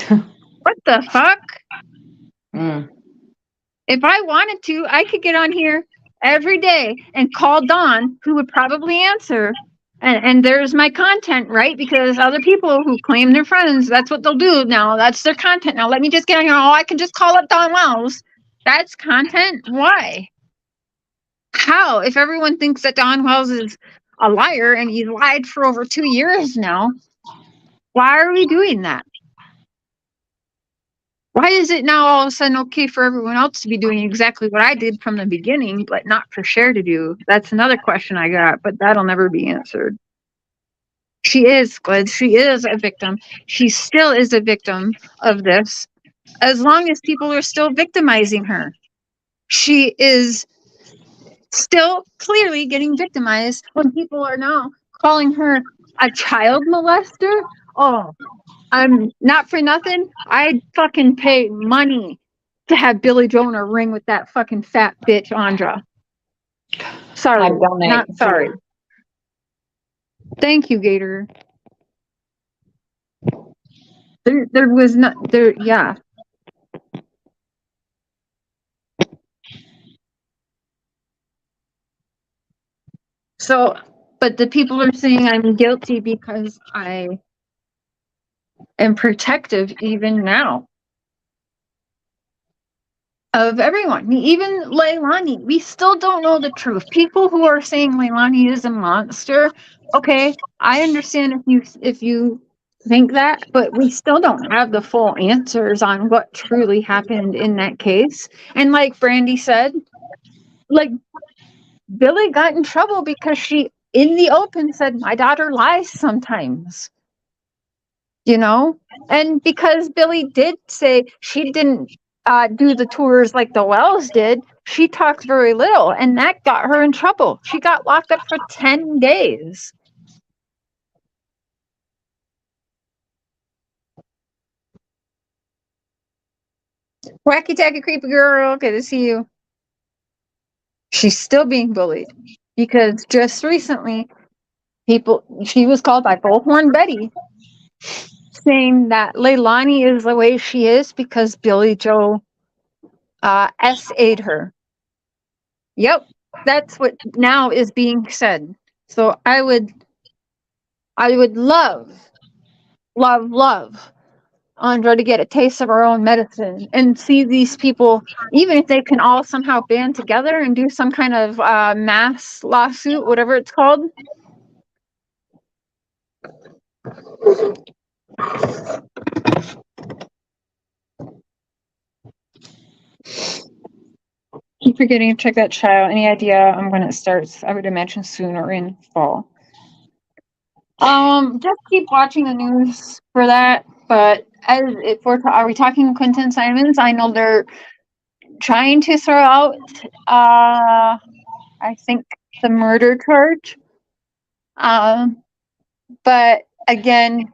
[SPEAKER 1] What the fuck? If I wanted to, I could get on here every day and call Dawn, who would probably answer. And there's my content, right? Because other people who claim they're friends, that's what they'll do now. That's their content. Now let me just get on here. Oh, I can just call up Dawn Wells. That's content? Why? How? If everyone thinks that Dawn Wells is a liar and he's lied for over 2 years now, why are we doing that? Why is it now all of a sudden okay for everyone else to be doing exactly what I did from the beginning, but not for Cher to do? That's another question I got, but that'll never be answered. She is, Glid. She is a victim. She still is a victim of this, as long as people are still victimizing her. She is still clearly getting victimized when people are now calling her a child molester. Oh, I'm not for nothing. I'd fucking pay money to have Billy Joe in a ring with that fucking fat bitch, Andra. Sorry, not sorry. Thank you, Gator. There was not there. Yeah. So, but the people are saying I'm guilty because I am protective even now of everyone, even Leilani. We still don't know the truth. People who are saying Leilani is a monster, okay, I understand if you think that, but we still don't have the full answers on what truly happened in that case. And like Brandy said, like Billy got in trouble because she in the open said my daughter lies sometimes. You know, and because Billy did say she didn't do the tours like the Wells did, she talked very little, and that got her in trouble. She got locked up for 10 days. Wacky tacky creepy girl, good to see you. She's still being bullied because just recently, she was called by Bullhorn Betty, saying that Leilani is the way she is because Billy Joe SA'd her. Yep, that's what now is being said. So I would love Andra to get a taste of her own medicine and see these people, even if they can all somehow band together and do some kind of mass lawsuit, whatever it's called. Keep forgetting to check that child. Any idea when it starts? I would imagine soon or in fall. Just keep watching the news for that. But are we talking Quentin Simons? I know they're trying to throw out, I think, the murder charge. But again,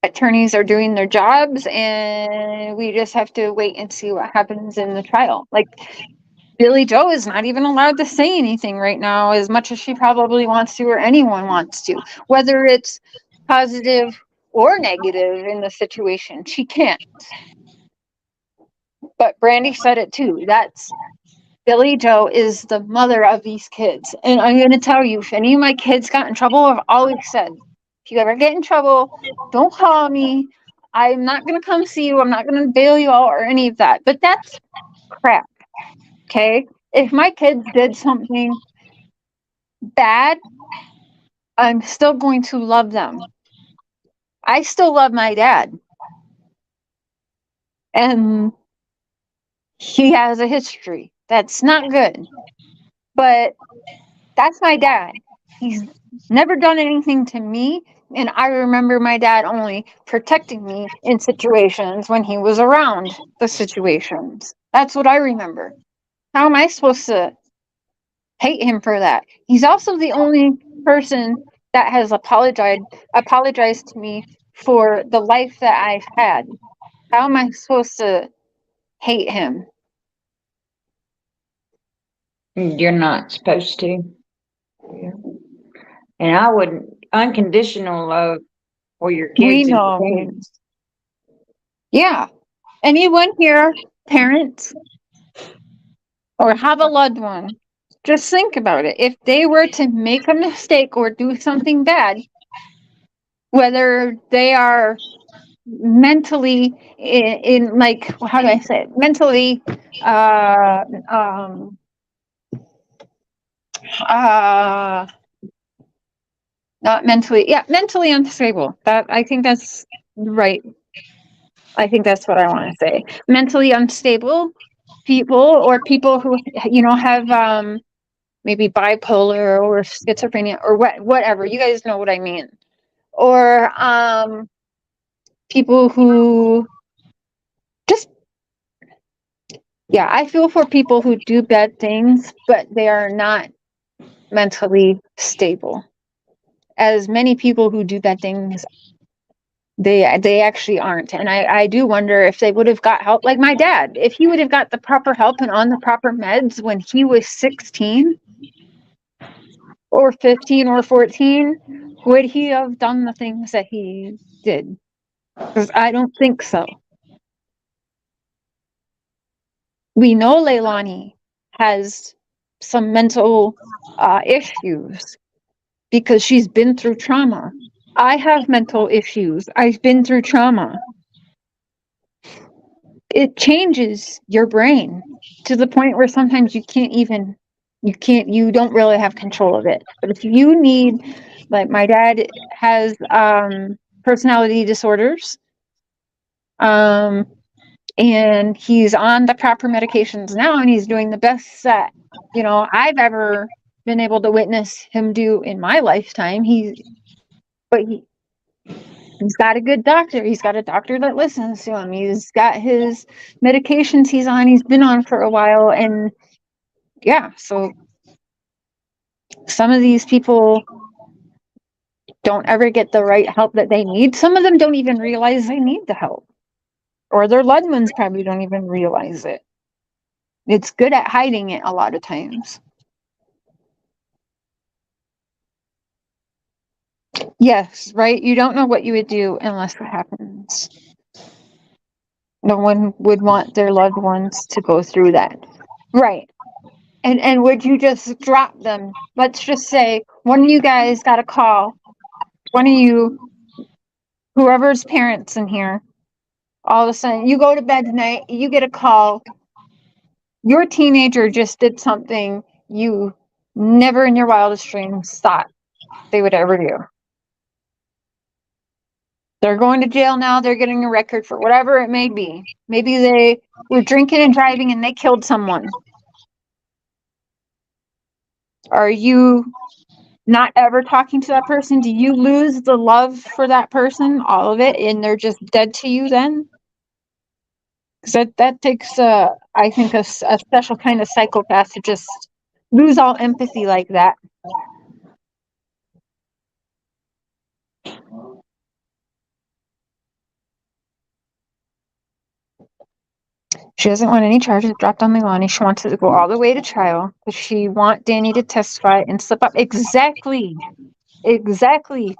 [SPEAKER 1] attorneys are doing their jobs, and we just have to wait and see what happens in the trial. Like, Billy Joe is not even allowed to say anything right now, as much as she probably wants to, or anyone wants to, whether it's positive or negative in the situation. She can't. But Brandy said it too. That's Billy Joe is the mother of these kids. And I'm going to tell you, if any of my kids got in trouble, I've always said, if you ever get in trouble, don't call me. I'm not going to come see you. I'm not going to bail you out or any of that. But that's crap. Okay? If my kids did something bad, I'm still going to love them. I still love my dad. And he has a history that's not good. But that's my dad. He's never done anything to me. And I remember my dad only protecting me in situations when he was around the situations. That's what I remember. How am I supposed to hate him for that? He's also the only person that has apologized to me for the life that I've had. How am I supposed to hate him?
[SPEAKER 2] You're not supposed to. Yeah. And I would unconditional love for your
[SPEAKER 1] We
[SPEAKER 2] kids and
[SPEAKER 1] know.
[SPEAKER 2] parents.
[SPEAKER 1] Yeah. Anyone here, parents, or have a loved one, just think about it. If they were to make a mistake or do something bad, whether they are mentally in like, how do I say it? Mentally, uh, um, uh, not mentally, yeah, mentally unstable. That, I think that's right. I think that's what I want to say. Mentally unstable people, or people who, have maybe bipolar or schizophrenia or whatever. You guys know what I mean. Or people who just, yeah, I feel for people who do bad things, but they are not mentally stable. As many people who do bad things, they actually aren't. And I do wonder if they would have got help, like my dad, if he would have got the proper help and on the proper meds when he was 16 or 15 or 14, would he have done the things that he did? Because I don't think so. We know Leilani has some mental issues because she's been through trauma. I have mental issues. I've been through trauma. It changes your brain to the point where sometimes you don't really have control of it. But if you need, like my dad has personality disorders, and he's on the proper medications now, and he's doing the best that I've ever been able to witness him do in my lifetime. But he's got a good doctor. He's got a doctor that listens to him. He's got his medications he's been on for a while. And yeah, so some of these people don't ever get the right help that they need. Some of them don't even realize they need the help, or their loved ones probably don't even realize it. It's good at hiding it a lot of times. Yes, right? You don't know what you would do unless it happens. No one would want their loved ones to go through that. Right. And would you just drop them? Let's just say one of you guys got a call. One of you, whoever's parents in here, all of a sudden you go to bed tonight, you get a call. Your teenager just did something you never in your wildest dreams thought they would ever do. They're going to jail now. They're getting a record for whatever it may be. Maybe they were drinking and driving and they killed someone. Are you not ever talking to that person? Do you lose the love for that person, all of it, and they're just dead to you then? Because that takes, I think, a special kind of psychopath to just lose all empathy like that. She doesn't want any charges dropped on Leilani. She wants it to go all the way to trial because she wants Danny to testify and slip up. Exactly.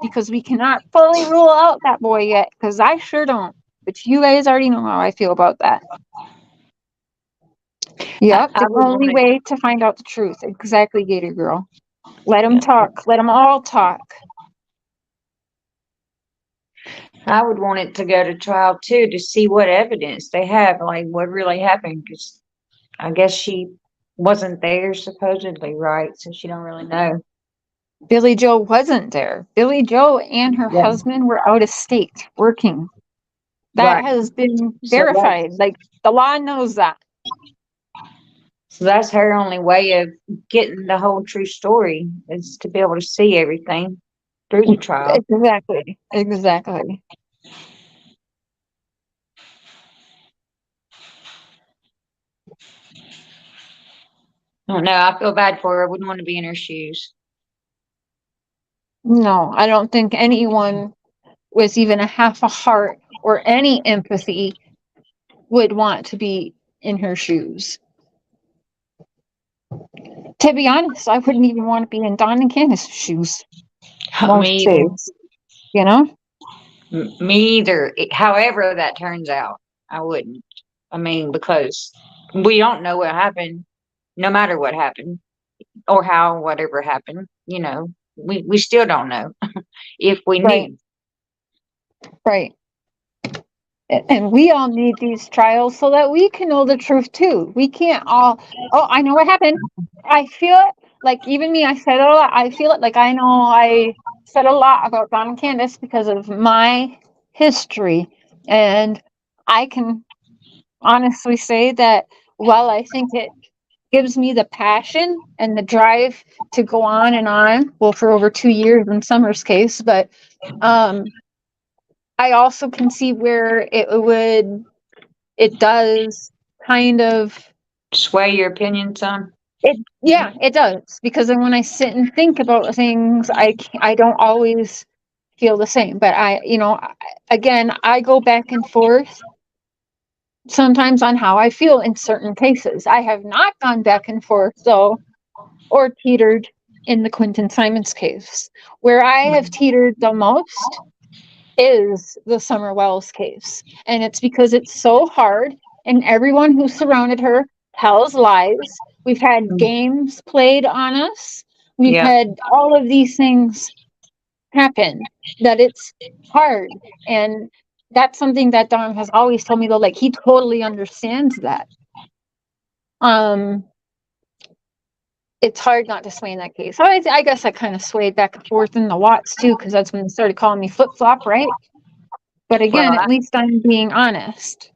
[SPEAKER 1] Because we cannot fully rule out that boy yet, because I sure don't. But you guys already know how I feel about that. Yep,
[SPEAKER 2] I
[SPEAKER 1] the
[SPEAKER 2] would
[SPEAKER 1] only
[SPEAKER 2] want
[SPEAKER 1] way to find out the truth. Exactly, Gator Girl. Let them talk. Let them all talk.
[SPEAKER 2] I would want it to go to trial too, to see what evidence they have, like what really happened. Because I guess she wasn't there supposedly, right? So she don't really know.
[SPEAKER 1] Billy Joe wasn't there. Billy Joe and her
[SPEAKER 2] Yeah.
[SPEAKER 1] husband were out of state working. That
[SPEAKER 2] Right.
[SPEAKER 1] has been
[SPEAKER 2] So
[SPEAKER 1] verified. Like, the law knows that.
[SPEAKER 2] So that's her only way of getting the whole true story, is to be able to see everything through the trial.
[SPEAKER 1] Exactly.
[SPEAKER 2] I don't know. I feel bad for her. I wouldn't want to be in her shoes.
[SPEAKER 1] No, I don't think anyone with even a half a heart or any empathy would want to be in her shoes. To be honest, I wouldn't even want to be in Don and Candace's shoes most
[SPEAKER 2] Me either.
[SPEAKER 1] days, you know?
[SPEAKER 2] Me either. However that turns out, I wouldn't. I mean, because we don't know what happened, no matter what happened or how whatever happened. We still don't know if we
[SPEAKER 1] Right,
[SPEAKER 2] knew.
[SPEAKER 1] right. And we all need these trials so that we can know the truth too. We can't all, oh, I know what happened. I feel it. Like, even me, I said it a lot. I feel it. Like, I know I said a lot about Don and Candace because of my history. And I can honestly say that while I think it gives me the passion and the drive to go on, well, for over 2 years in Summer's case, but I also can see where it does kind of,
[SPEAKER 2] Sway your opinion, son.
[SPEAKER 1] it does, because then when I sit and think about things, I don't always feel the same, but again, I go back and forth sometimes on how I feel in certain cases. I have not gone back and forth though, or teetered in the Quentin Simons case. Where I have teetered the most is the Summer Wells case. And it's because it's so hard, and everyone who surrounded her tells lies. We've had games played on us. We've
[SPEAKER 2] Yeah.
[SPEAKER 1] had all of these things happen, that it's hard. And that's something that Don has always told me, though, like, he totally understands that. It's hard not to sway in that case. So I guess I kind of swayed back and forth in the Watts too, because that's when they started calling me flip flop, right? But again,
[SPEAKER 2] Well,
[SPEAKER 1] at least I'm being honest.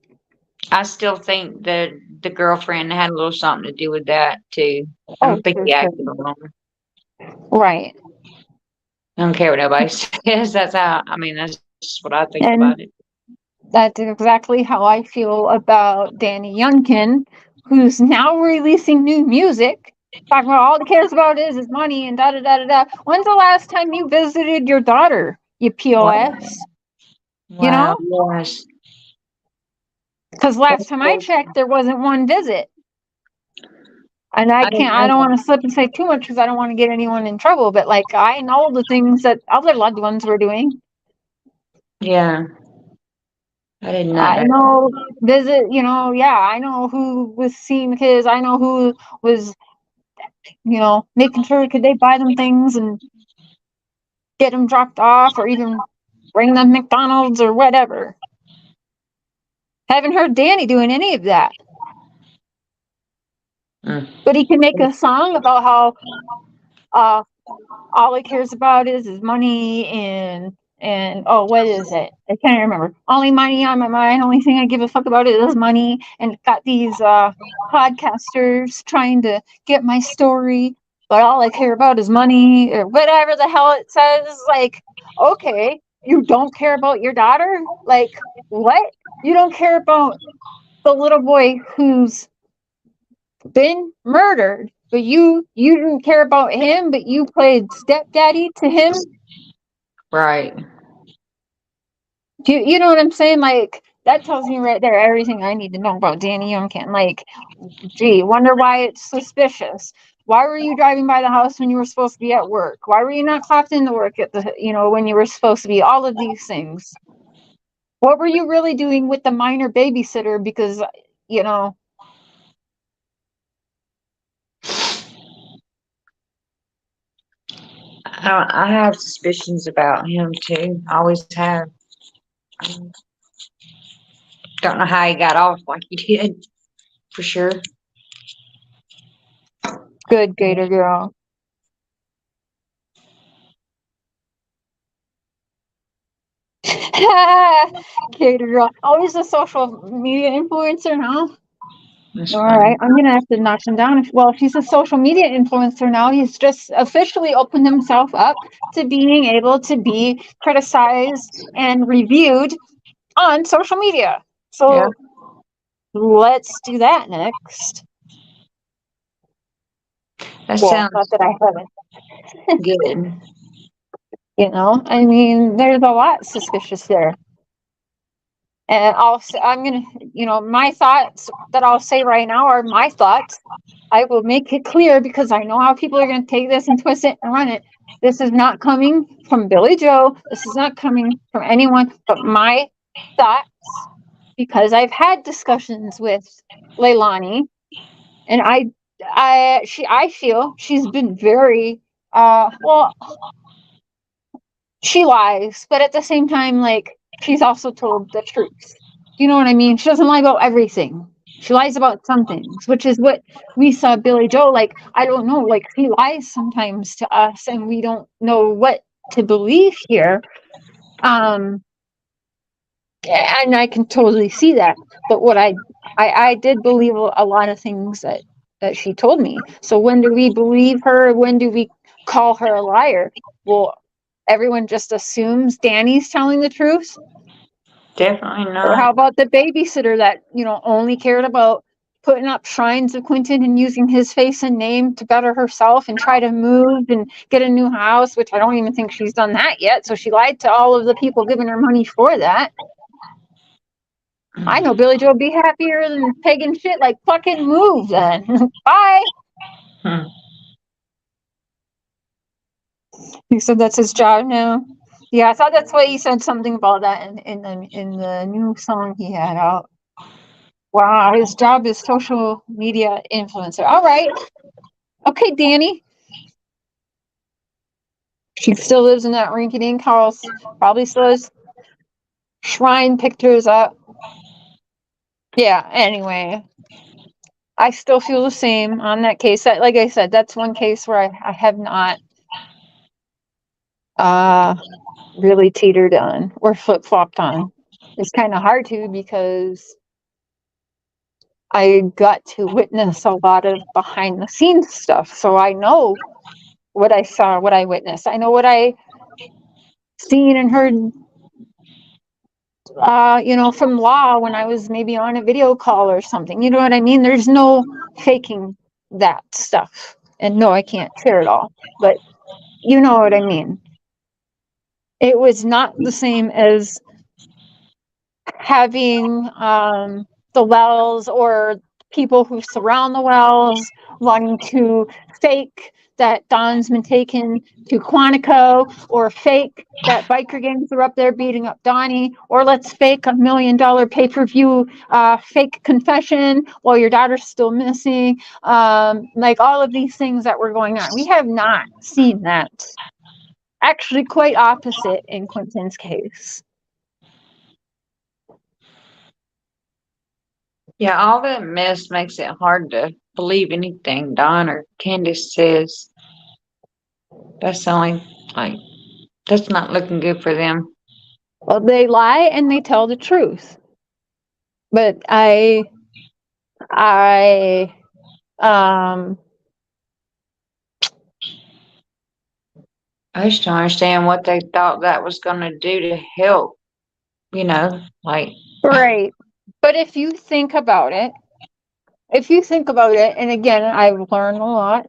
[SPEAKER 2] I still think that the girlfriend had a little something to do with that too. I
[SPEAKER 1] Oh,
[SPEAKER 2] don't think
[SPEAKER 1] for
[SPEAKER 2] he
[SPEAKER 1] sure.
[SPEAKER 2] acted alone.
[SPEAKER 1] Right.
[SPEAKER 2] I don't care what nobody says. That's just what I think
[SPEAKER 1] And
[SPEAKER 2] about it.
[SPEAKER 1] that's exactly how I feel about Danny Youngkin, who's now releasing new music, talking about all he cares about is money and da da da da da. When's the last time you visited your daughter, you POS? You
[SPEAKER 2] Wow.
[SPEAKER 1] know?
[SPEAKER 2] Yes.
[SPEAKER 1] Because last time I checked, there wasn't one visit. And I
[SPEAKER 2] didn't
[SPEAKER 1] don't
[SPEAKER 2] know
[SPEAKER 1] want to slip and say too much because I don't want to get anyone in trouble. But like, I know the things that other loved ones were doing.
[SPEAKER 2] that. Yeah. I did not
[SPEAKER 1] I
[SPEAKER 2] know.
[SPEAKER 1] know I know who was seeing kids. I know who was, making sure could they buy them things and get them dropped off or even bring them McDonald's or whatever. Haven't heard Danny doing any of that. But he can make a song about how all he cares about is his money and oh, what is it? I can't remember. Only money on my mind. Only thing I give a fuck about is money. And got these podcasters trying to get my story, but all I care about is money or whatever the hell it says. Like, okay, you don't care about your daughter? Like, what? You don't care about the little boy who's been murdered, but you didn't care about him, but you played stepdaddy to him.
[SPEAKER 2] Right.
[SPEAKER 1] You know what I'm saying? Like, that tells me right there everything I need to know about Danny Youngkin. Like, gee, wonder why it's suspicious. Why were you driving by the house when you were supposed to be at work? Why were you not clocked into work at the, when you were supposed to be? All of these things. What were you really doing with the minor babysitter? Because,
[SPEAKER 2] I have suspicions about him too. I always have. Don't know how he got off like he did, for sure.
[SPEAKER 1] good Gator girl. Gator girl. Always a social media influencer, huh?
[SPEAKER 2] That's
[SPEAKER 1] All
[SPEAKER 2] funny.
[SPEAKER 1] right, I'm gonna have to knock him down. If he's a social media influencer now, he's just officially opened himself up to being able to be criticized and reviewed on social media.
[SPEAKER 2] Yeah,
[SPEAKER 1] So let's do that next.
[SPEAKER 2] that
[SPEAKER 1] Well, not
[SPEAKER 2] sounds
[SPEAKER 1] that I haven't.
[SPEAKER 2] good.
[SPEAKER 1] I mean, there's a lot suspicious there. And I'm gonna, my thoughts that I'll say right now are my thoughts. I will make it clear because I know how people are going to take this and twist it and run it. This is not coming from Billy Joe. This is not coming from anyone but my thoughts, because I've had discussions with Leilani, and I feel she's been very, well, she lies, but at the same time, like, she's also told the truth. You know what I mean? She doesn't lie about everything. She lies about some things, which is what we saw Billy Joe. Like, I don't know, like, he lies sometimes to us and we don't know what to believe here. And I can totally see that. But what I did believe a lot of things that she told me. So when do we believe her? When do we call her a liar? Well, everyone just assumes Danny's telling the truth.
[SPEAKER 2] Definitely
[SPEAKER 1] Or
[SPEAKER 2] not.
[SPEAKER 1] how about the babysitter that, only cared about putting up shrines of Quentin and using his face and name to better herself and try to move and get a new house, which I don't even think she's done that yet. So she lied to all of the people giving her money for that. I know Billy Joe would be happier than pagan shit, like, fucking move then. Bye.
[SPEAKER 2] Hmm.
[SPEAKER 1] He said that's his job now. Yeah, I thought that's why he said something about that in the new song he had out. Wow, his job is social media influencer. All right. Okay, Danny. She still lives in that rinky-dink house. Probably still has shrine pictures up. Yeah, anyway. I still feel the same on that case. Like I said, that's one case where I have not really teetered on or flip-flopped on. It's kind of hard to, because I got to witness a lot of behind the scenes stuff. So I know what I saw, what I witnessed. I know what I seen and heard, from law when I was maybe on a video call or something. You know what I mean? There's no faking that stuff. And no, I can't share it all, but you know what I mean. It was not the same as having the wells or people who surround the wells wanting to fake that Don's been taken to Quantico, or fake that biker gangs are up there beating up Donnie, or let's fake $1 million pay-per-view fake confession while your daughter's still missing. Like, all of these things that were going on. We have not seen that. Actually, quite opposite in Quentin's case.
[SPEAKER 2] Yeah, all that mess makes it hard to believe anything Don or Candace says. That's only, like, that's not looking good for them.
[SPEAKER 1] Well, they lie and they tell the truth. But I
[SPEAKER 2] I just don't understand what they thought that was going to do to help, like,
[SPEAKER 1] right. But if you think about it, and again, I've learned a lot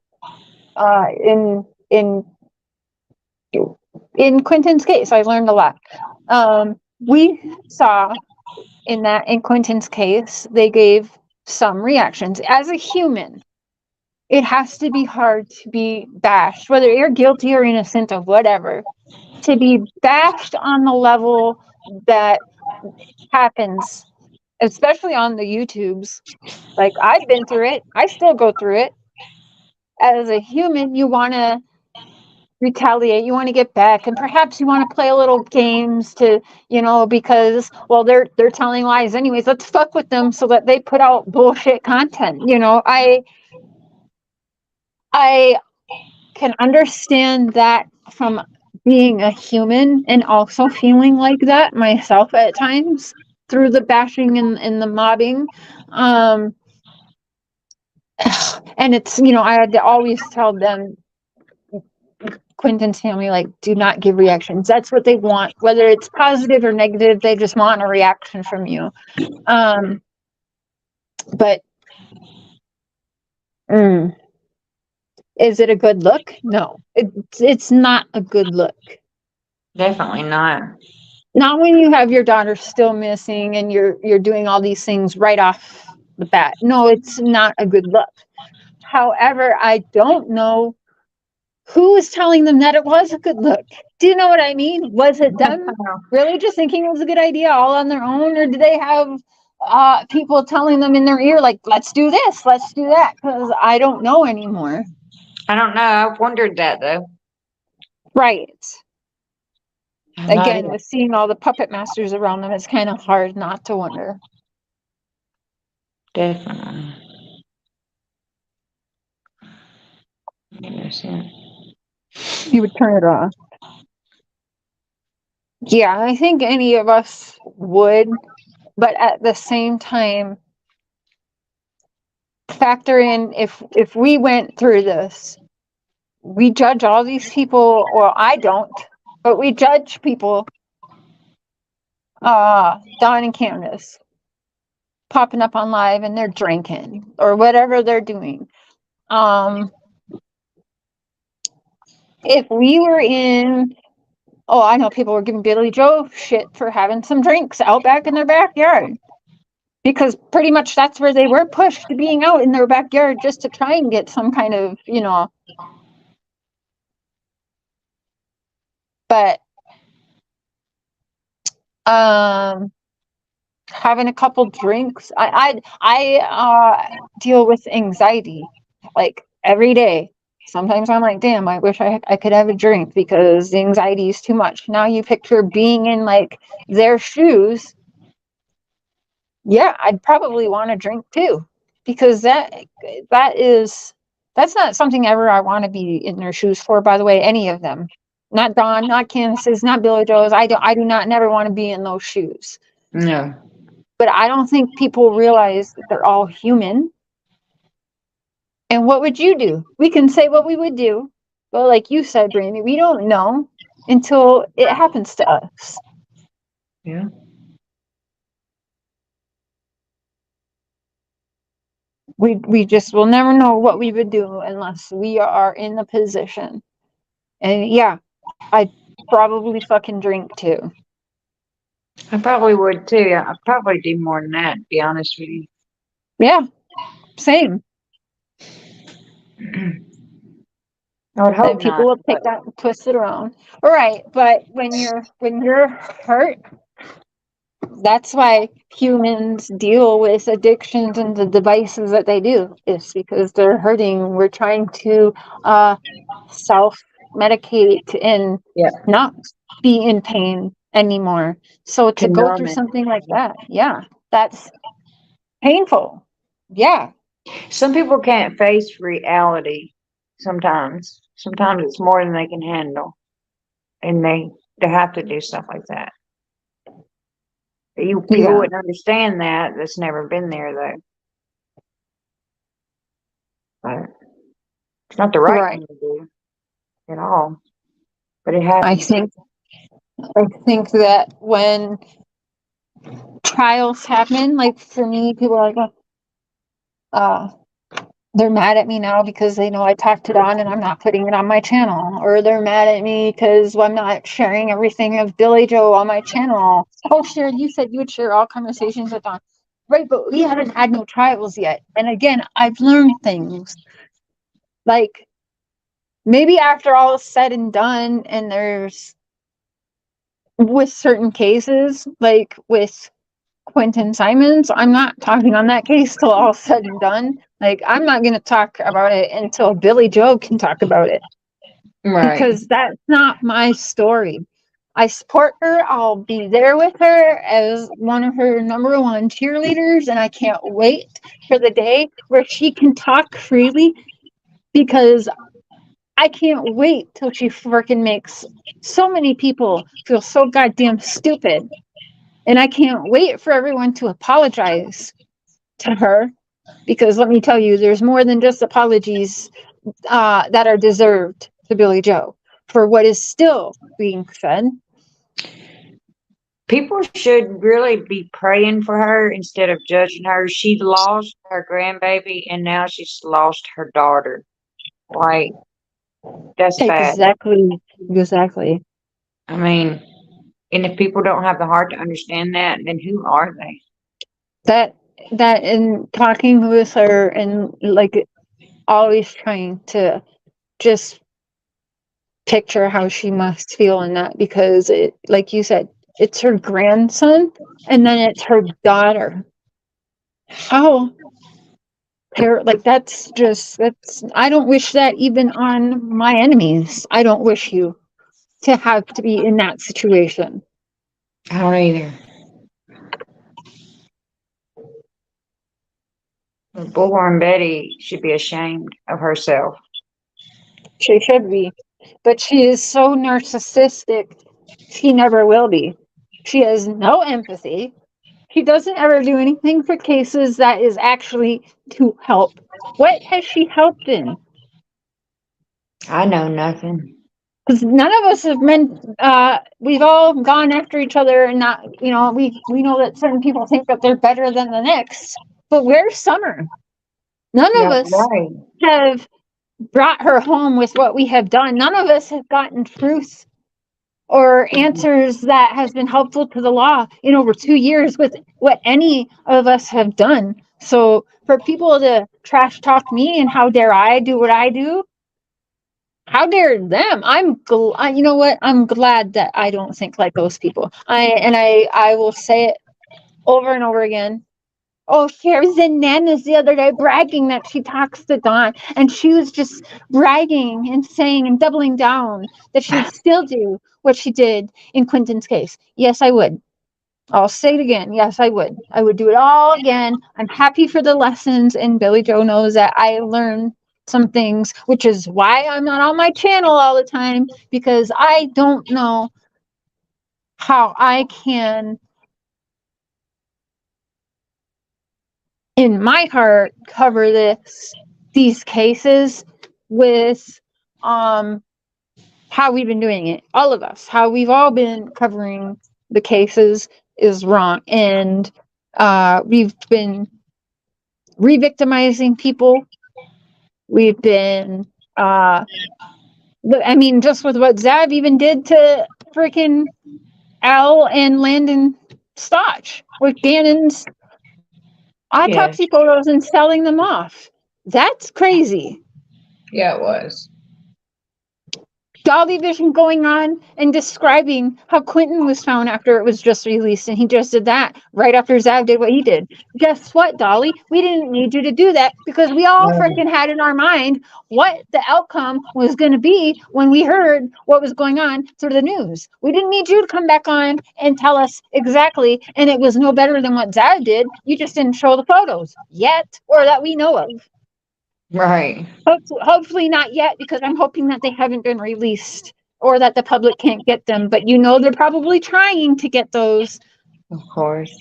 [SPEAKER 1] in Quentin's case. I learned a lot. We saw in Quentin's case, they gave some reactions. As a human, it has to be hard to be bashed, whether you're guilty or innocent of whatever, to be bashed on the level that happens, especially on the YouTubes. Like, I've been through it. I still go through it. As a human, you want to retaliate, you want to get back, and perhaps you want to play a little games to, because, well, they're telling lies anyways. Let's fuck with them so that they put out bullshit content. I can understand that from being a human and also feeling like that myself at times through the bashing and the mobbing. And it's, I had to always tell them, Quentin's family, like, do not give reactions. That's what they want, whether it's positive or negative. They just want a reaction from you. But is it a good look? No, it's not a good look.
[SPEAKER 2] Definitely not.
[SPEAKER 1] Not when you have your daughter still missing and you're doing all these things right off the bat. No, it's not a good look. However, I don't know who was telling them that it was a good look. Do you know what I mean? Was it them really just thinking it was a good idea all on their own, or do they have people telling them in their ear, like, let's do this, let's do that? Because I don't know anymore.
[SPEAKER 2] I don't know. I've wondered that, though.
[SPEAKER 1] Right. Again, with seeing all the puppet masters around them, it's kind of hard not to wonder.
[SPEAKER 2] Definitely.
[SPEAKER 1] You would turn it off. Yeah, I think any of us would, but at the same time, factor in if we went through this, we judge all these people, or I don't, but we judge people, Don and Candace, popping up on live and they're drinking or whatever they're doing. If we were in, I know people were giving Billy Joe shit for having some drinks out back in their backyard, because pretty much that's where they were pushed to, being out in their backyard just to try and get some kind of, but having a couple drinks, I deal with anxiety like every day. Sometimes I'm like, damn, I wish I could have a drink because the anxiety is too much. Now you picture being in like their shoes. Yeah, I'd probably want a drink too, because that's not something ever I want to be in their shoes for, by the way, any of them. Not Dawn, not Candace's, not Billy Joe's. I do not never want to be in those shoes.
[SPEAKER 2] No.
[SPEAKER 1] But I don't think people realize that they're all human. And what would you do? We can say what we would do, but like you said, Brandy, we don't know until it happens to us.
[SPEAKER 2] Yeah.
[SPEAKER 1] We just will never know what we would do unless we are in the position. And yeah, I'd probably fucking drink too.
[SPEAKER 2] I probably would too. I'd probably do more than that, to be honest with you.
[SPEAKER 1] Yeah, same.
[SPEAKER 2] I would hope
[SPEAKER 1] people will take that and twist it around. All right, but when you're hurt, that's why humans deal with addictions and the devices that they do, is because they're hurting. We're trying to self-medicate and not be in pain anymore. So to go through something like that, yeah, that's painful. Yeah.
[SPEAKER 2] Some people can't face reality sometimes. Sometimes it's more than they can handle. And they have to do stuff like that. People wouldn't understand that. That's never been there, though. But it's not the right thing to do at all. But it happens.
[SPEAKER 1] I think that when trials happen, like for me, people are like, They're mad at me now because they know I talked to Don and I'm not putting it on my channel. Or they're mad at me because I'm not sharing everything of Billy Joe on my channel. Oh, Sharon, you said you would share all conversations with Don. Right, but we haven't had no trials yet. And again, I've learned things. Like, maybe after all is said and done, and there's, with certain cases, like with Quentin Simons, I'm not talking on that case till all said and done. Like, I'm not going to talk about it until Billy Joe can talk about it,
[SPEAKER 2] Right.
[SPEAKER 1] because that's not my story. I support her. I'll be there with her as one of her number one cheerleaders, and I can't wait for the day where she can talk freely, because I can't wait till she freaking makes so many people feel so goddamn stupid. And I can't wait for everyone to apologize to her, because let me tell you, there's more than just apologies that are deserved to Billy Joe for what is still being said.
[SPEAKER 2] People should really be praying for her instead of judging her. She lost her grandbaby and now she's lost her daughter. Like, that's bad.
[SPEAKER 1] Exactly.
[SPEAKER 2] I mean, and if people don't have the heart to understand that, then who are they?
[SPEAKER 1] That in talking with her, and like always trying to just picture how she must feel in that, because it, like you said, it's her grandson and then it's her daughter. How like that's I don't wish that even on my enemies. I don't wish you to have to be in that situation.
[SPEAKER 2] I don't either. Bullhorn Betty should be ashamed of herself.
[SPEAKER 1] She should be, but she is so narcissistic. She never will be. She has no empathy. She doesn't ever do anything for cases that is actually to help. What has she helped in?
[SPEAKER 2] I know nothing.
[SPEAKER 1] Because none of us have been, we've all gone after each other, and not, we know that certain people think that they're better than the next. But where's Summer? None of us
[SPEAKER 2] Right.
[SPEAKER 1] have brought her home with what we have done. None of us have gotten truth or answers that has been helpful to the law in over 2 years with what any of us have done. So for people to trash talk me, and how dare I do what I do? How dare them? You know what? I'm glad that I don't think like those people. I will say it over and over again. Oh, Sherry was in Nana's the other day bragging that she talks to Dawn, and she was just bragging and saying and doubling down that she would still do what she did in Quentin's case. Yes, I would. I'll say it again. Yes, I would. I would do it all again. I'm happy for the lessons, and Billy Joe knows that I learned some things, which is why I'm not on my channel all the time, because I don't know how I can, in my heart, cover these cases with how we've been doing it. All of us, how we've all been covering the cases is wrong, and we've been re-victimizing people. We've been just with what Zav even did to freaking Al and Landon Stotch with Bannon's autopsy photos and selling them off. That's crazy.
[SPEAKER 2] Yeah, it was.
[SPEAKER 1] Dolly Vision going on and describing how Quentin was found after it was just released, and he just did that right after Zav did what he did. Guess what, Dolly? We didn't need you to do that, because we all freaking had in our mind what the outcome was going to be when we heard what was going on through the news. We didn't need you to come back on and tell us exactly, and it was no better than what Zav did. You just didn't show the photos yet, or that we know of.
[SPEAKER 2] Right.
[SPEAKER 1] Hopefully not yet, because I'm hoping that they haven't been released or that the public can't get them. But they're probably trying to get those.
[SPEAKER 2] Of course.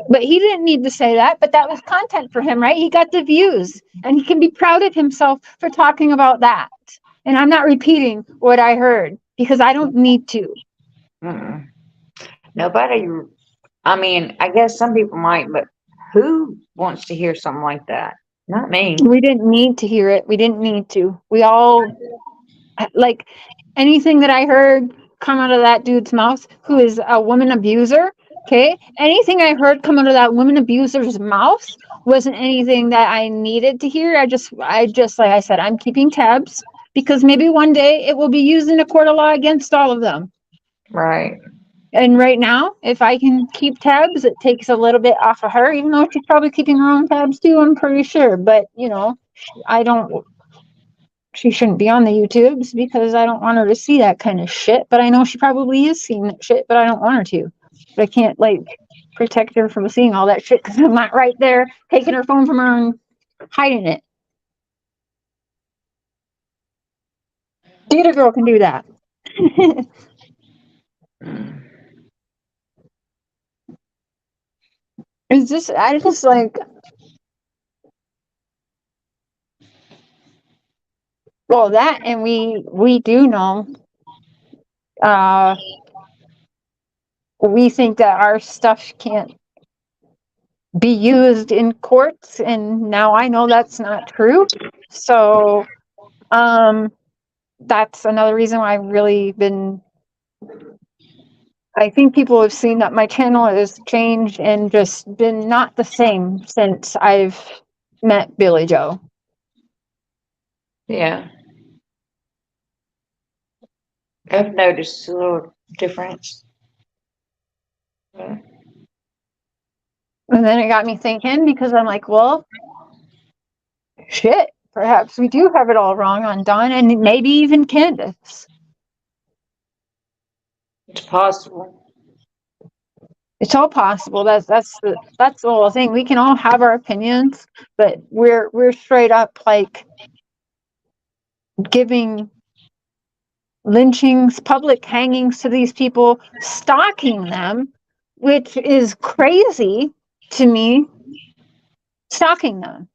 [SPEAKER 1] But he didn't need to say that, but that was content for him, right? He got the views, and he can be proud of himself for talking about that. And I'm not repeating what I heard, because I don't need to.
[SPEAKER 2] Nobody, I mean, I guess some people might, but Who wants to hear something like that? Not me.
[SPEAKER 1] We didn't need to hear it. We didn't need to. We all, like, anything that I heard come out of that dude's mouth, who is a woman abuser, okay? Anything I heard come out of that woman abuser's mouth wasn't anything that I needed to hear. I just, like I said, I'm keeping tabs because maybe one day it will be used in a court of law against all of them.
[SPEAKER 2] Right.
[SPEAKER 1] And right now, if I can keep tabs, it takes a little bit off of her, even though she's probably keeping her own tabs too, I'm pretty sure. But, you know, she shouldn't be on the YouTubes because I don't want her to see that kind of shit. But I know she probably is seeing that shit, but I don't want her to. But I can't, like, protect her from seeing all that shit because I'm not right there taking her phone from her and hiding it. Theater girl can do that. It's just, I just like, well, that, and we do know, we think that our stuff can't be used in courts, and now I know that's not true. So, that's another reason why I've really been, I think people have seen that my channel has changed and just been not the same since I've met Billy Joe.
[SPEAKER 2] Yeah. I've noticed a little difference. Yeah.
[SPEAKER 1] And then it got me thinking, because I'm like, well, shit, perhaps we do have it all wrong on Dawn and maybe even Candace.
[SPEAKER 2] It's possible.
[SPEAKER 1] It's all possible. That's the whole thing. We can all have our opinions, but we're straight up like giving lynchings, public hangings to these people, stalking them, which is crazy to me. Stalking them.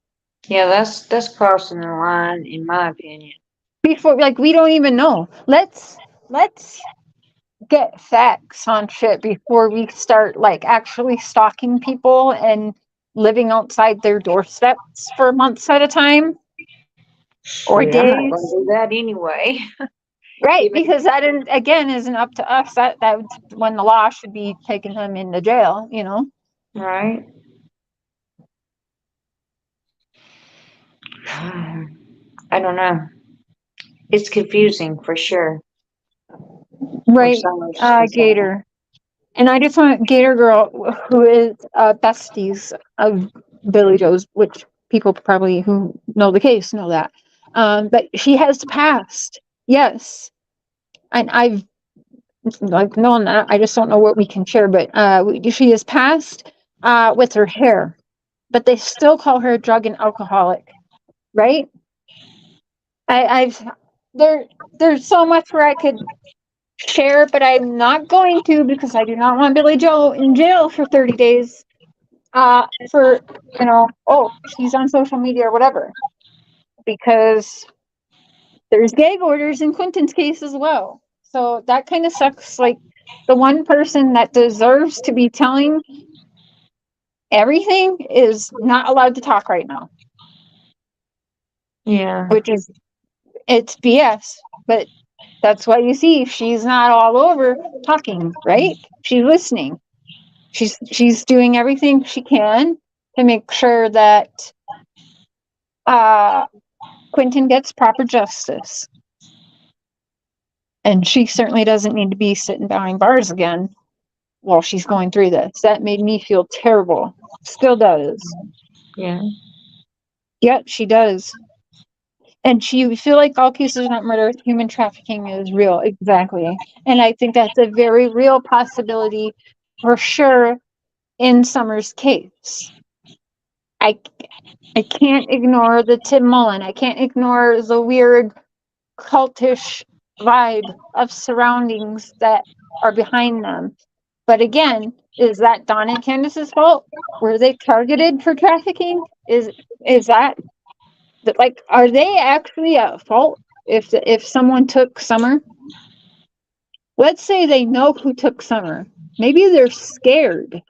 [SPEAKER 2] Yeah, that's crossing the line, in my opinion.
[SPEAKER 1] Before, like, we don't even know. Let's get facts on shit before we start, like, actually stalking people and living outside their doorsteps for months at a time or
[SPEAKER 2] Shit, I'm not
[SPEAKER 1] days.
[SPEAKER 2] gonna do that anyway.
[SPEAKER 1] Right, because that isn't up to us. That's when the law should be taking them into jail, you know.
[SPEAKER 2] Right. I don't know. It's confusing for sure.
[SPEAKER 1] Right, Gator. And I just want Gator Girl, who is besties of Billy Joe's, which people probably who know the case know that. But she has passed. Yes. And I've like known that. I just don't know what we can share, but she has passed with her hair. But they still call her a drug and alcoholic, right? There's so much where I could share, but I'm not going to because I do not want Billy Joe in jail for 30 days for, you know, oh, she's on social media or whatever. Because there's gag orders in Quentin's case as well. So that kind of sucks. Like, the one person that deserves to be telling everything is not allowed to talk right now.
[SPEAKER 2] Yeah.
[SPEAKER 1] Which is, it's BS. But that's what you see. She's not all over talking, right? She's listening. She's doing everything she can to make sure that Quentin gets proper justice. And she certainly doesn't need to be sitting behind bars again while she's going through this. That made me feel terrible. Still does.
[SPEAKER 2] Yeah.
[SPEAKER 1] Yep, she does. And you feel like all cases are not murder, human trafficking is real. Exactly. And I think that's a very real possibility for sure in Summer's case. I can't ignore the Tim Mullen. I can't ignore the weird cultish vibe of surroundings that are behind them. But again, is that Dawn and Candace's fault? Were they targeted for trafficking? Is that like, are they actually at fault if someone took Summer? Let's say they know who took Summer. Maybe they're scared.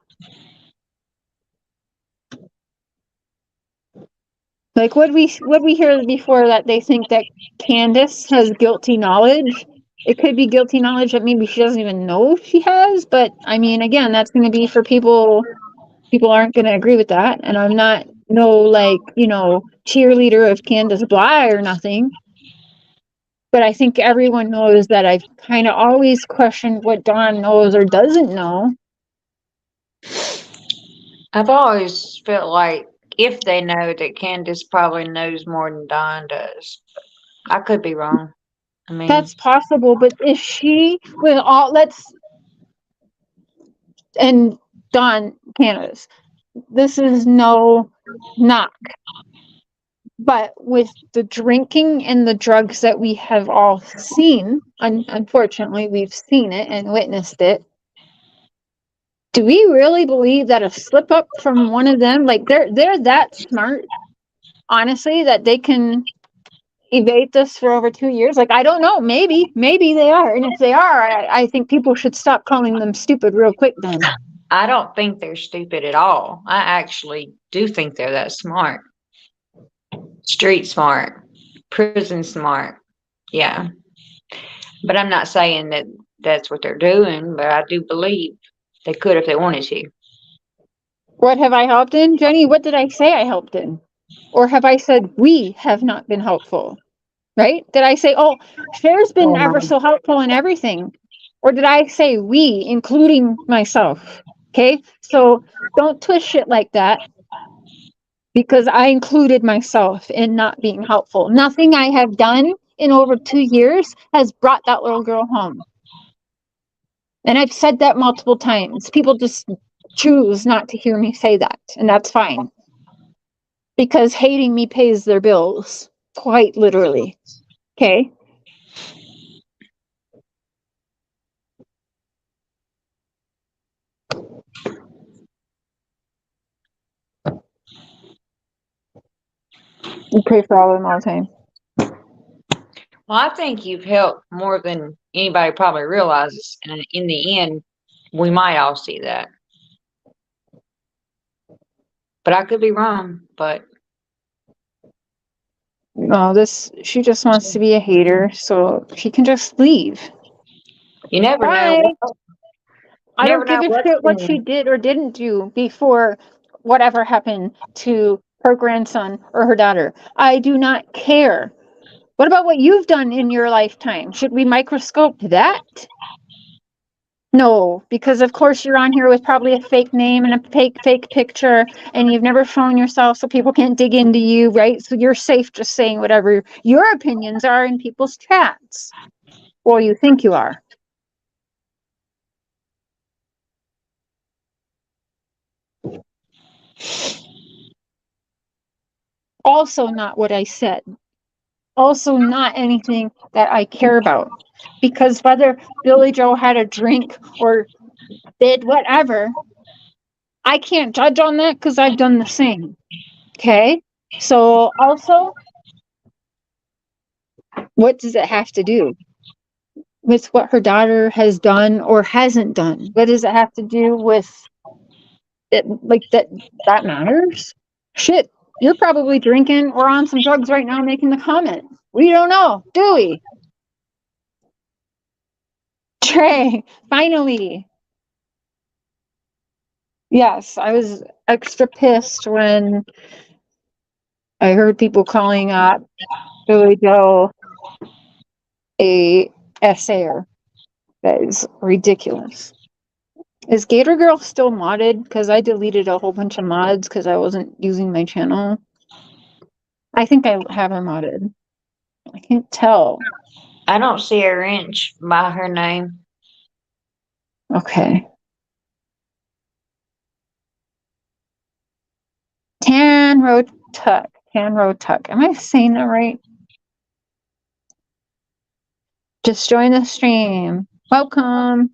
[SPEAKER 1] Like, would we hear before that they think that Candace has guilty knowledge? It could be guilty knowledge that maybe she doesn't even know she has, but I mean, again, that's going to be for people aren't going to agree with that, and I'm not no, like, cheerleader of Candace Bly or nothing, but I think everyone knows that I've kind of always questioned what Dawn knows or doesn't know.
[SPEAKER 2] I've always felt like if they know that Candace probably knows more than Dawn does. I could be wrong. I mean,
[SPEAKER 1] That's possible, but is she with all and Dawn Candace, this is no knock, but with the drinking and the drugs that we have all seen, unfortunately we've seen it and witnessed it, do we really believe that a slip up from one of them, like they're that smart, honestly, that they can evade this for over 2 years? Like, I don't know, maybe they are, and if they are, I think people should stop calling them stupid real quick then.
[SPEAKER 2] I don't think they're stupid at all. I actually do think they're that smart. Street smart, prison smart. Yeah. But I'm not saying that that's what they're doing, but I do believe they could if they wanted to.
[SPEAKER 1] What have I helped in, Jenny? What did I say I helped in? Or have I said we have not been helpful? Right? Did I say, oh, Cher's been ever so helpful in everything? Or did I say we, including myself? Okay, so don't twist shit like that, because I included myself in not being helpful. Nothing I have done in over 2 years has brought that little girl home. And I've said that multiple times. People just choose not to hear me say that, and that's fine. Because hating me pays their bills, quite literally. Okay? You pray for all of them all the time.
[SPEAKER 2] Well, I think you've helped more than anybody probably realizes. And in the end, we might all see that. But I could be wrong. But
[SPEAKER 1] No, she just wants to be a hater, so she can just leave.
[SPEAKER 2] you never
[SPEAKER 1] Bye.
[SPEAKER 2] know.
[SPEAKER 1] I don't give a shit what
[SPEAKER 2] in-
[SPEAKER 1] she did or didn't do before whatever happened to her grandson or her daughter. I do not care. What about what you've done in your lifetime? Should we microscope that? No, because of course you're on here with probably a fake name and a fake picture, and you've never shown yourself, so people can't dig into you, right? So you're safe just saying whatever your opinions are in people's chats. Well, you think you are. Also not what I said. Also not anything that I care about. Because whether Billy Joe had a drink or did whatever, I can't judge on that because I've done the same. Okay? So also, what does it have to do with what her daughter has done or hasn't done? What does it have to do with it? Like, that matters? Shit, you're probably drinking or on some drugs right now making the comment. We don't know, do we? Trey, finally. Yes, I was extra pissed when I heard people calling up Billy Joe a essayer. That is ridiculous. Is Gator Girl still modded? Because I deleted a whole bunch of mods because I wasn't using my channel. I think I have her modded. I can't tell.
[SPEAKER 2] I don't see her inch by her name.
[SPEAKER 1] Okay. Tanro Tuck. Am I saying that right? Just join the stream. Welcome.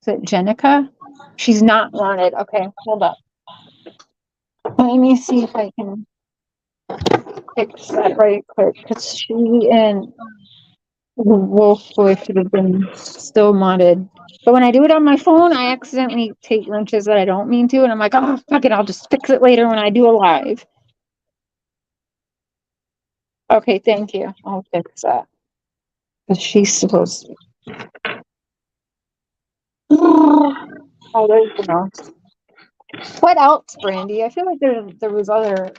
[SPEAKER 1] Is it Jenica? She's not wanted. Okay, hold up. Let me see if I can fix that right quick. Because she and Wolf Boy should have been still modded. But when I do it on my phone, I accidentally take wrenches that I don't mean to. And I'm like, oh, fuck it. I'll just fix it later when I do a live. Okay, thank you. I'll fix that. Because she's supposed to. Oh, there's the notes. What else, Brandy? I feel like there was other.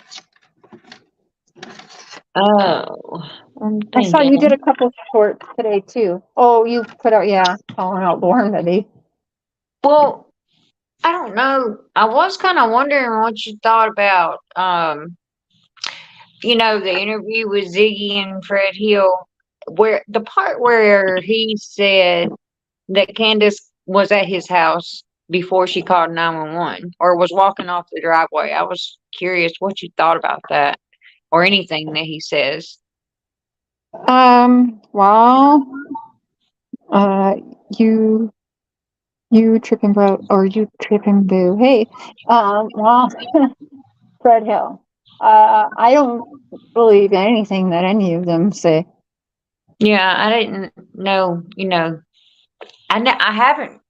[SPEAKER 2] Oh, I'm
[SPEAKER 1] I saw you did
[SPEAKER 2] thinking.
[SPEAKER 1] a couple shorts today too. Oh, you put out, yeah, calling out Bormedy.
[SPEAKER 2] Well, I don't know. I was kind of wondering what you thought about, the interview with Ziggy and Fred Hill, where the part where he said that Candace was at his house before she called 911 or was walking off the driveway. I was curious what you thought about that or anything that he says.
[SPEAKER 1] Well, uh, you, you tripping bro, or you tripping boo. Hey, well, Fred Hill. I don't believe anything that any of them say.
[SPEAKER 2] Yeah, I didn't know, I haven't,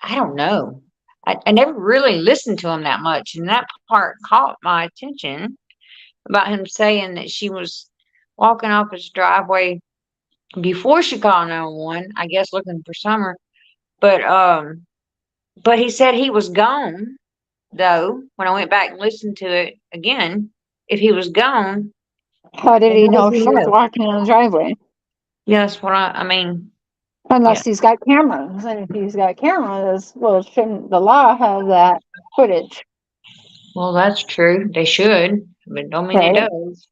[SPEAKER 2] I don't know. I never really listened to him that much, and that part caught my attention about him saying that she was walking off his driveway before she called 911, I guess looking for Summer. But he said he was gone though. When I went back and listened to it again, if he was gone,
[SPEAKER 1] How did
[SPEAKER 2] then
[SPEAKER 1] he
[SPEAKER 2] how does
[SPEAKER 1] know
[SPEAKER 2] he
[SPEAKER 1] she was
[SPEAKER 2] know?
[SPEAKER 1] walking in the driveway?
[SPEAKER 2] Yeah, that's what I mean. Yeah.
[SPEAKER 1] Unless he's got cameras, and if he's got cameras, well, shouldn't the law have that footage,
[SPEAKER 2] Well, that's true. They should, but don't mean it
[SPEAKER 1] right?
[SPEAKER 2] does.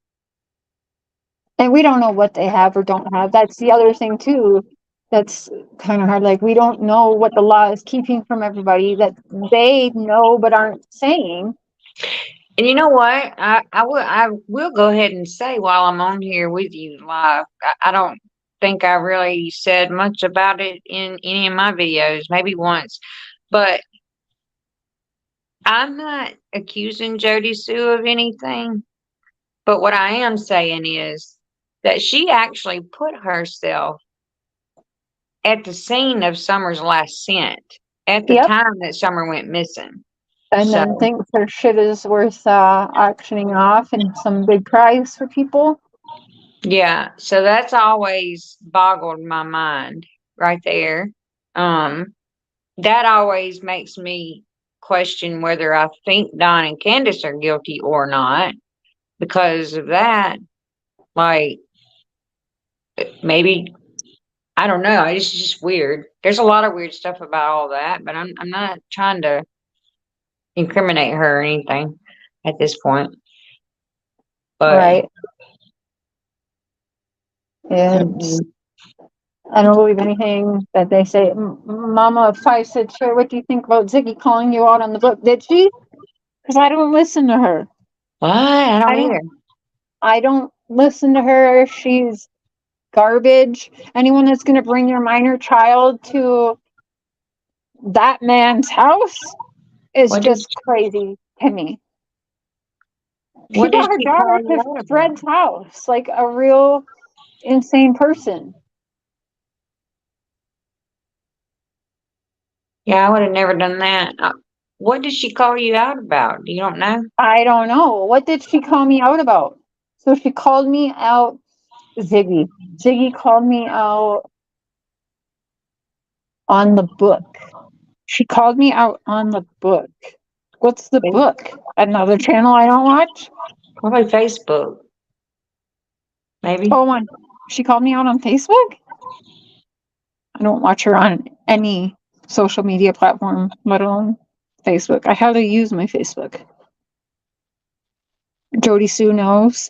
[SPEAKER 1] And we don't know what they have or don't have. That's the other thing too. That's kind of hard. Like we don't know what the law is keeping from everybody that they know but aren't saying.
[SPEAKER 2] And you know what? I will go ahead and say while I'm on here with you live, I don't think I really said much about it in any of my videos, maybe once, but I'm not accusing Jody Sue of anything. But what I am saying is that she actually put herself at the scene of Summer's last scent at the
[SPEAKER 1] Yep.
[SPEAKER 2] time that Summer went missing.
[SPEAKER 1] And
[SPEAKER 2] So,
[SPEAKER 1] then thinks her shit is worth auctioning off and some big prize for people.
[SPEAKER 2] yeah, so that's always boggled my mind right there. Um, that always makes me question whether I think Don and Candace are guilty or not because of that. Like, maybe I don't know. It's just weird. There's a lot of weird stuff about all that, but I'm not trying to incriminate her or anything at this point. But
[SPEAKER 1] Right. It's,
[SPEAKER 2] mm-mm.
[SPEAKER 1] I don't believe anything that they say. Mama of Five said, "Sure, what do you think about Ziggy calling you out on the book?" Did she? Because I don't listen to her.
[SPEAKER 2] What? I
[SPEAKER 1] I
[SPEAKER 2] don't
[SPEAKER 1] don't.
[SPEAKER 2] either.
[SPEAKER 1] I don't listen to her. She's garbage. Anyone that's going to bring your minor child to that man's house is
[SPEAKER 2] What did
[SPEAKER 1] just crazy to me. She
[SPEAKER 2] what did
[SPEAKER 1] brought her
[SPEAKER 2] she call
[SPEAKER 1] daughter
[SPEAKER 2] you
[SPEAKER 1] to
[SPEAKER 2] out about?
[SPEAKER 1] Fred's house like a real insane person.
[SPEAKER 2] Yeah, I would have never done that. What did she call you out about? You don't know?
[SPEAKER 1] I don't know. What did she call me out about? So she called me out, Ziggy. Ziggy called me out on the book. She called me out on the book. What's the book? Another channel I don't watch?
[SPEAKER 2] Probably Facebook, maybe.
[SPEAKER 1] Oh, one. She called me out on Facebook? I don't watch her on any social media platform, let alone Facebook. I hardly use my Facebook. Jody Sue knows.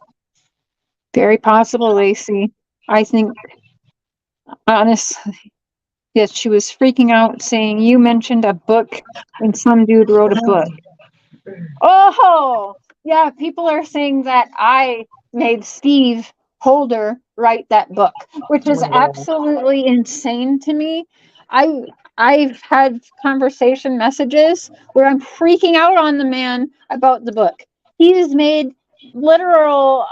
[SPEAKER 1] Very possible, Lacey. I think, honestly, yes, she was freaking out saying, "You mentioned a book and some dude wrote a book." Oh, yeah, people are saying that I made Steve Holder write that book, which is
[SPEAKER 2] Well,
[SPEAKER 1] absolutely insane to me. I I've had conversation messages where I'm freaking out on the man about the book. He's made literal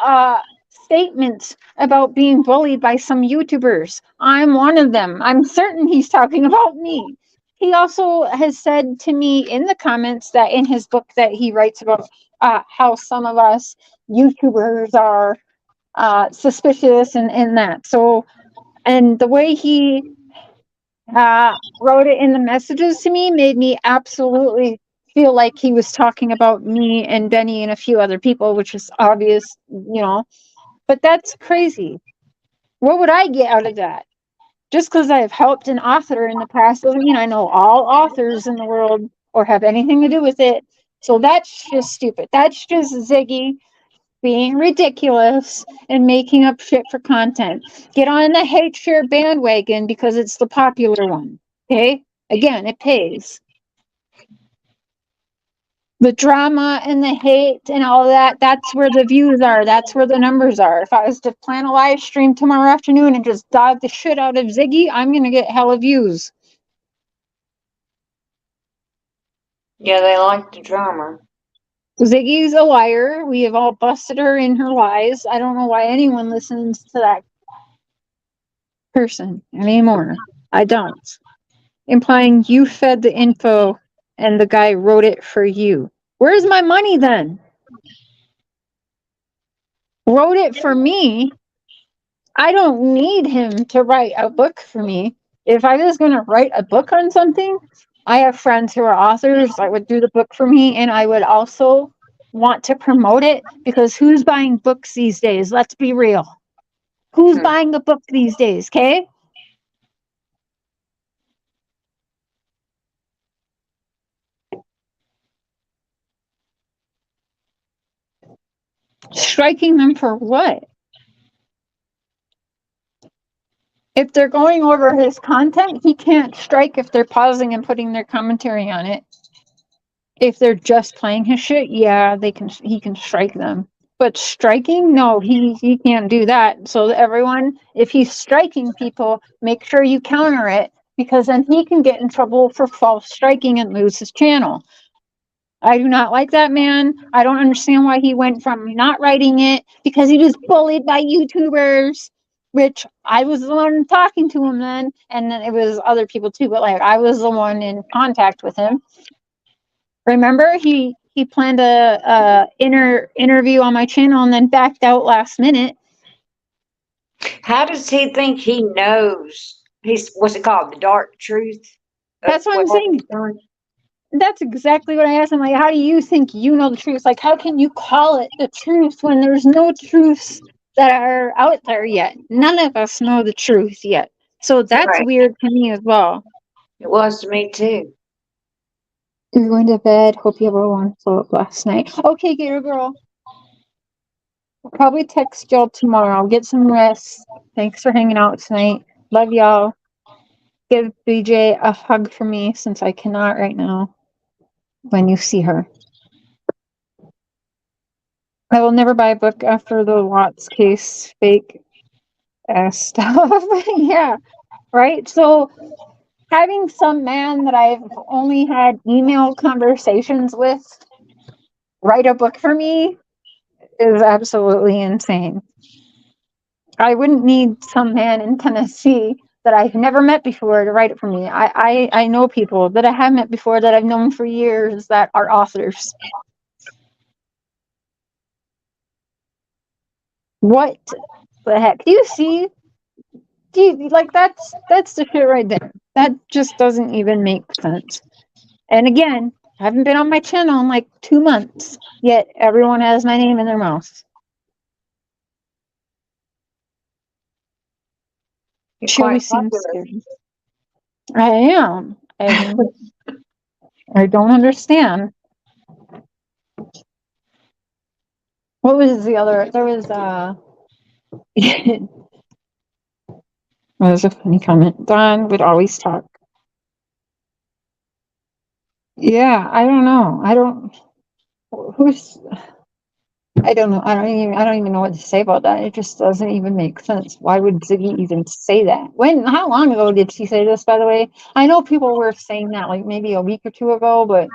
[SPEAKER 1] statements about being bullied by some YouTubers. I'm one of them. I'm certain he's talking about me. He also has said to me in the comments that in his book that he writes about how some of us YouTubers are suspicious and that. So, and the way he wrote it in the messages to me made me absolutely feel like he was talking about me and Benny and a few other people, which is obvious, but that's crazy. What would I get out of that? Just because I've helped an author in the past doesn't mean I know all authors in the world or have anything to do with it. So that's just stupid. That's just Ziggy being ridiculous and making up shit for content. Get on the hate share bandwagon because it's the popular one. Okay? Again, it pays. The drama and the hate and all that, that's where the views are. That's where the numbers are. If I was to plan a live stream tomorrow afternoon and just dog the shit out of Ziggy, I'm going to get hella views.
[SPEAKER 2] Yeah, they like the drama.
[SPEAKER 1] Ziggy's a liar. We have all busted her in her lies. I don't know why anyone listens to that person anymore. I don't. Implying you fed the info and the guy wrote it for you. Where's my money then? Wrote it for me. I don't need him to write a book for me. If I was going to write a book on something, I have friends who are authors that would do the book for me, and I would also want to promote it because who's buying books these days? Let's be real. Who's buying a book these days, okay? Striking them for what? If they're going over his content, he can't strike if they're pausing and putting their commentary on it. If they're just playing his shit, yeah, he can strike them. But striking, no, he can't do that. So everyone, if he's striking people, make sure you counter it because then he can get in trouble for false striking and lose his channel. I do not like that man. I don't understand why he went from not writing it because he was bullied by YouTubers, which I was the one talking to him then, and then it was other people too, but like I was the one in contact with him. Remember, he planned a interview on my channel and then backed out last minute.
[SPEAKER 2] How does he think he knows? What's it called? The dark truth?
[SPEAKER 1] That's what I'm saying. That's exactly what I asked him. Like, how do you think you know the truth? Like, how can you call it the truth when there's no truths that are out there yet? None of us know the truth yet. So that's
[SPEAKER 2] Right.
[SPEAKER 1] weird to me as well.
[SPEAKER 2] It was to me too.
[SPEAKER 1] You're going to bed. Hope you have a wonderful last night. Okay, Gator Girl. I'll probably text y'all tomorrow. Get some rest. Thanks for hanging out tonight. Love y'all. Give BJ a hug for me since I cannot right now when you see her. I will never buy a book after the Watts case fake ass stuff. Yeah, right? So having some man that I've only had email conversations with write a book for me is absolutely insane. I wouldn't need some man in Tennessee that I've never met before to write it for me. I know people that I have met before that I've known for years that are authors. What the heck? Do you see? Like that's the shit right there. That just doesn't even make sense. And again, I haven't been on my channel in like 2 months, yet everyone has my name in their mouth. She always seems scared. I am. And I don't understand. What was the other? There was that was a funny comment. Don would always talk. Yeah, I don't know. I don't know. I don't even know what to say about that. It just doesn't even make sense. Why would Ziggy even say that? How long ago did she say this, by the way? I know people were saying that like maybe a week or two ago, but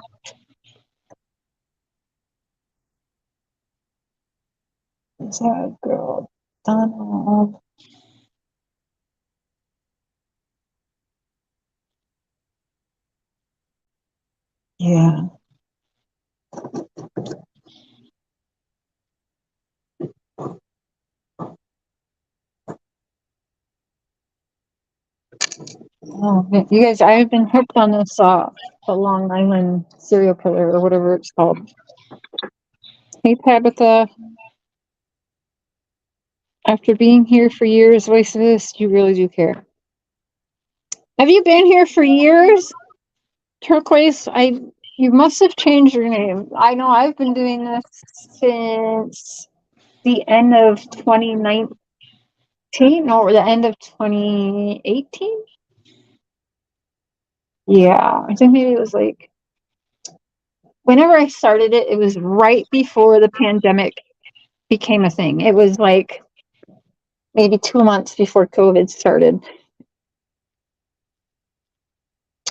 [SPEAKER 1] is that girl Donald? Yeah. Oh, man. You guys, I've been hooked on this the Long Island serial killer or whatever it's called. Hey, Tabitha. After being here for years, voiceless, you really do care. Have you been here for years? Turquoise, you must have changed your name. I know I've been doing this since the end of 2019 or the end of 2018. Yeah, I think maybe it was like whenever I started it, it was right before the pandemic became a thing. It was like maybe 2 months before COVID started.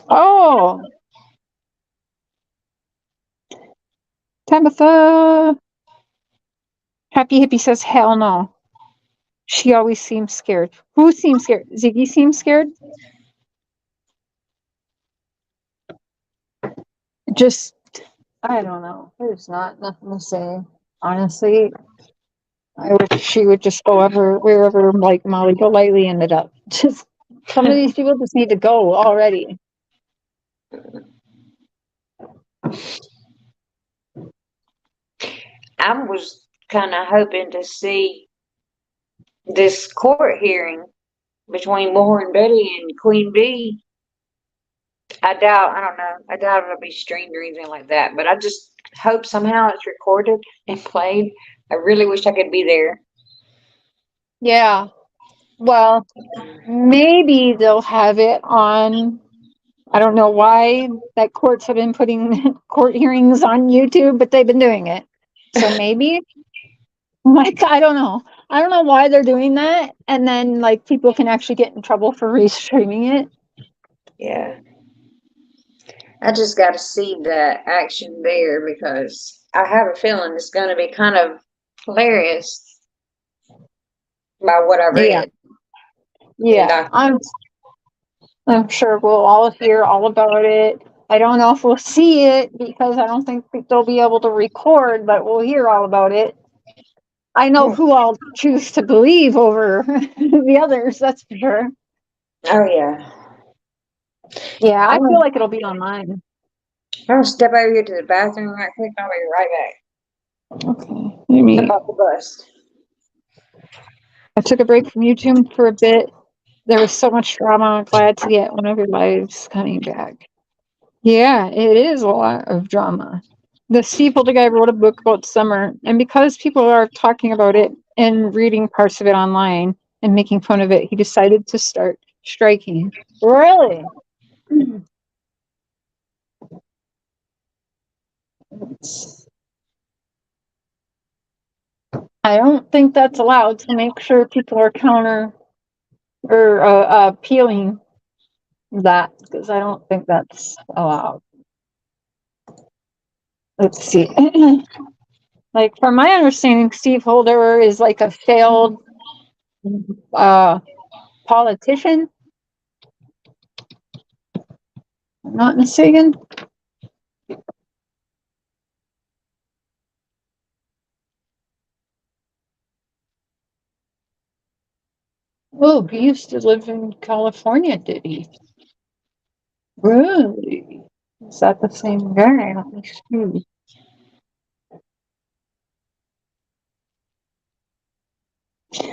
[SPEAKER 1] Oh, Tabitha. Happy Hippie says, hell no. She always seems scared. Who seems scared? Ziggy seems scared? Just, I don't know. There's nothing to say. Honestly, I wish she would just go wherever like Molly Golightly ended up. Just some of these people just need to go already.
[SPEAKER 2] I was kind of hoping to see this court hearing between Moore and Betty and Queen Bee. I don't know. I doubt it'll be streamed or anything like that, but I just hope somehow it's recorded and played. I really wish I could be there.
[SPEAKER 1] Yeah. Well, maybe they'll have it on. I don't know why that courts have been putting court hearings on YouTube, but they've been doing it. So maybe, like, I don't know. I don't know why they're doing that. And then, like, people can actually get in trouble for restreaming it.
[SPEAKER 2] Yeah. I just got to see the action there because I have a feeling it's going to be kind of hilarious by what I
[SPEAKER 1] Yeah.
[SPEAKER 2] read.
[SPEAKER 1] Yeah. I'm sure we'll all hear all about it. I don't know if we'll see it because I don't think they'll be able to record, but we'll hear all about it. I know who I'll choose to believe over the others, that's for sure.
[SPEAKER 2] Oh, yeah.
[SPEAKER 1] Yeah, I feel like it'll be online.
[SPEAKER 2] I'm going to step over here to the bathroom right quick. I'll be right back.
[SPEAKER 1] Okay. Let me.
[SPEAKER 2] Step off the bus.
[SPEAKER 1] I took a break from YouTube for a bit. There was so much drama. I'm glad to get one of your lives coming back. Yeah, it is a lot of drama. The Steve Holder guy wrote a book about summer, and because people are talking about it and reading parts of it online and making fun of it, he decided to start striking. Really? I don't think that's allowed to make sure people are counter or appealing that, because I don't think that's allowed. Let's see. Like, from my understanding, Steve Holder is like a failed politician. I'm not mistaken. Oh, he used to live in California, did he? Really? Is that the same guy? Let me see.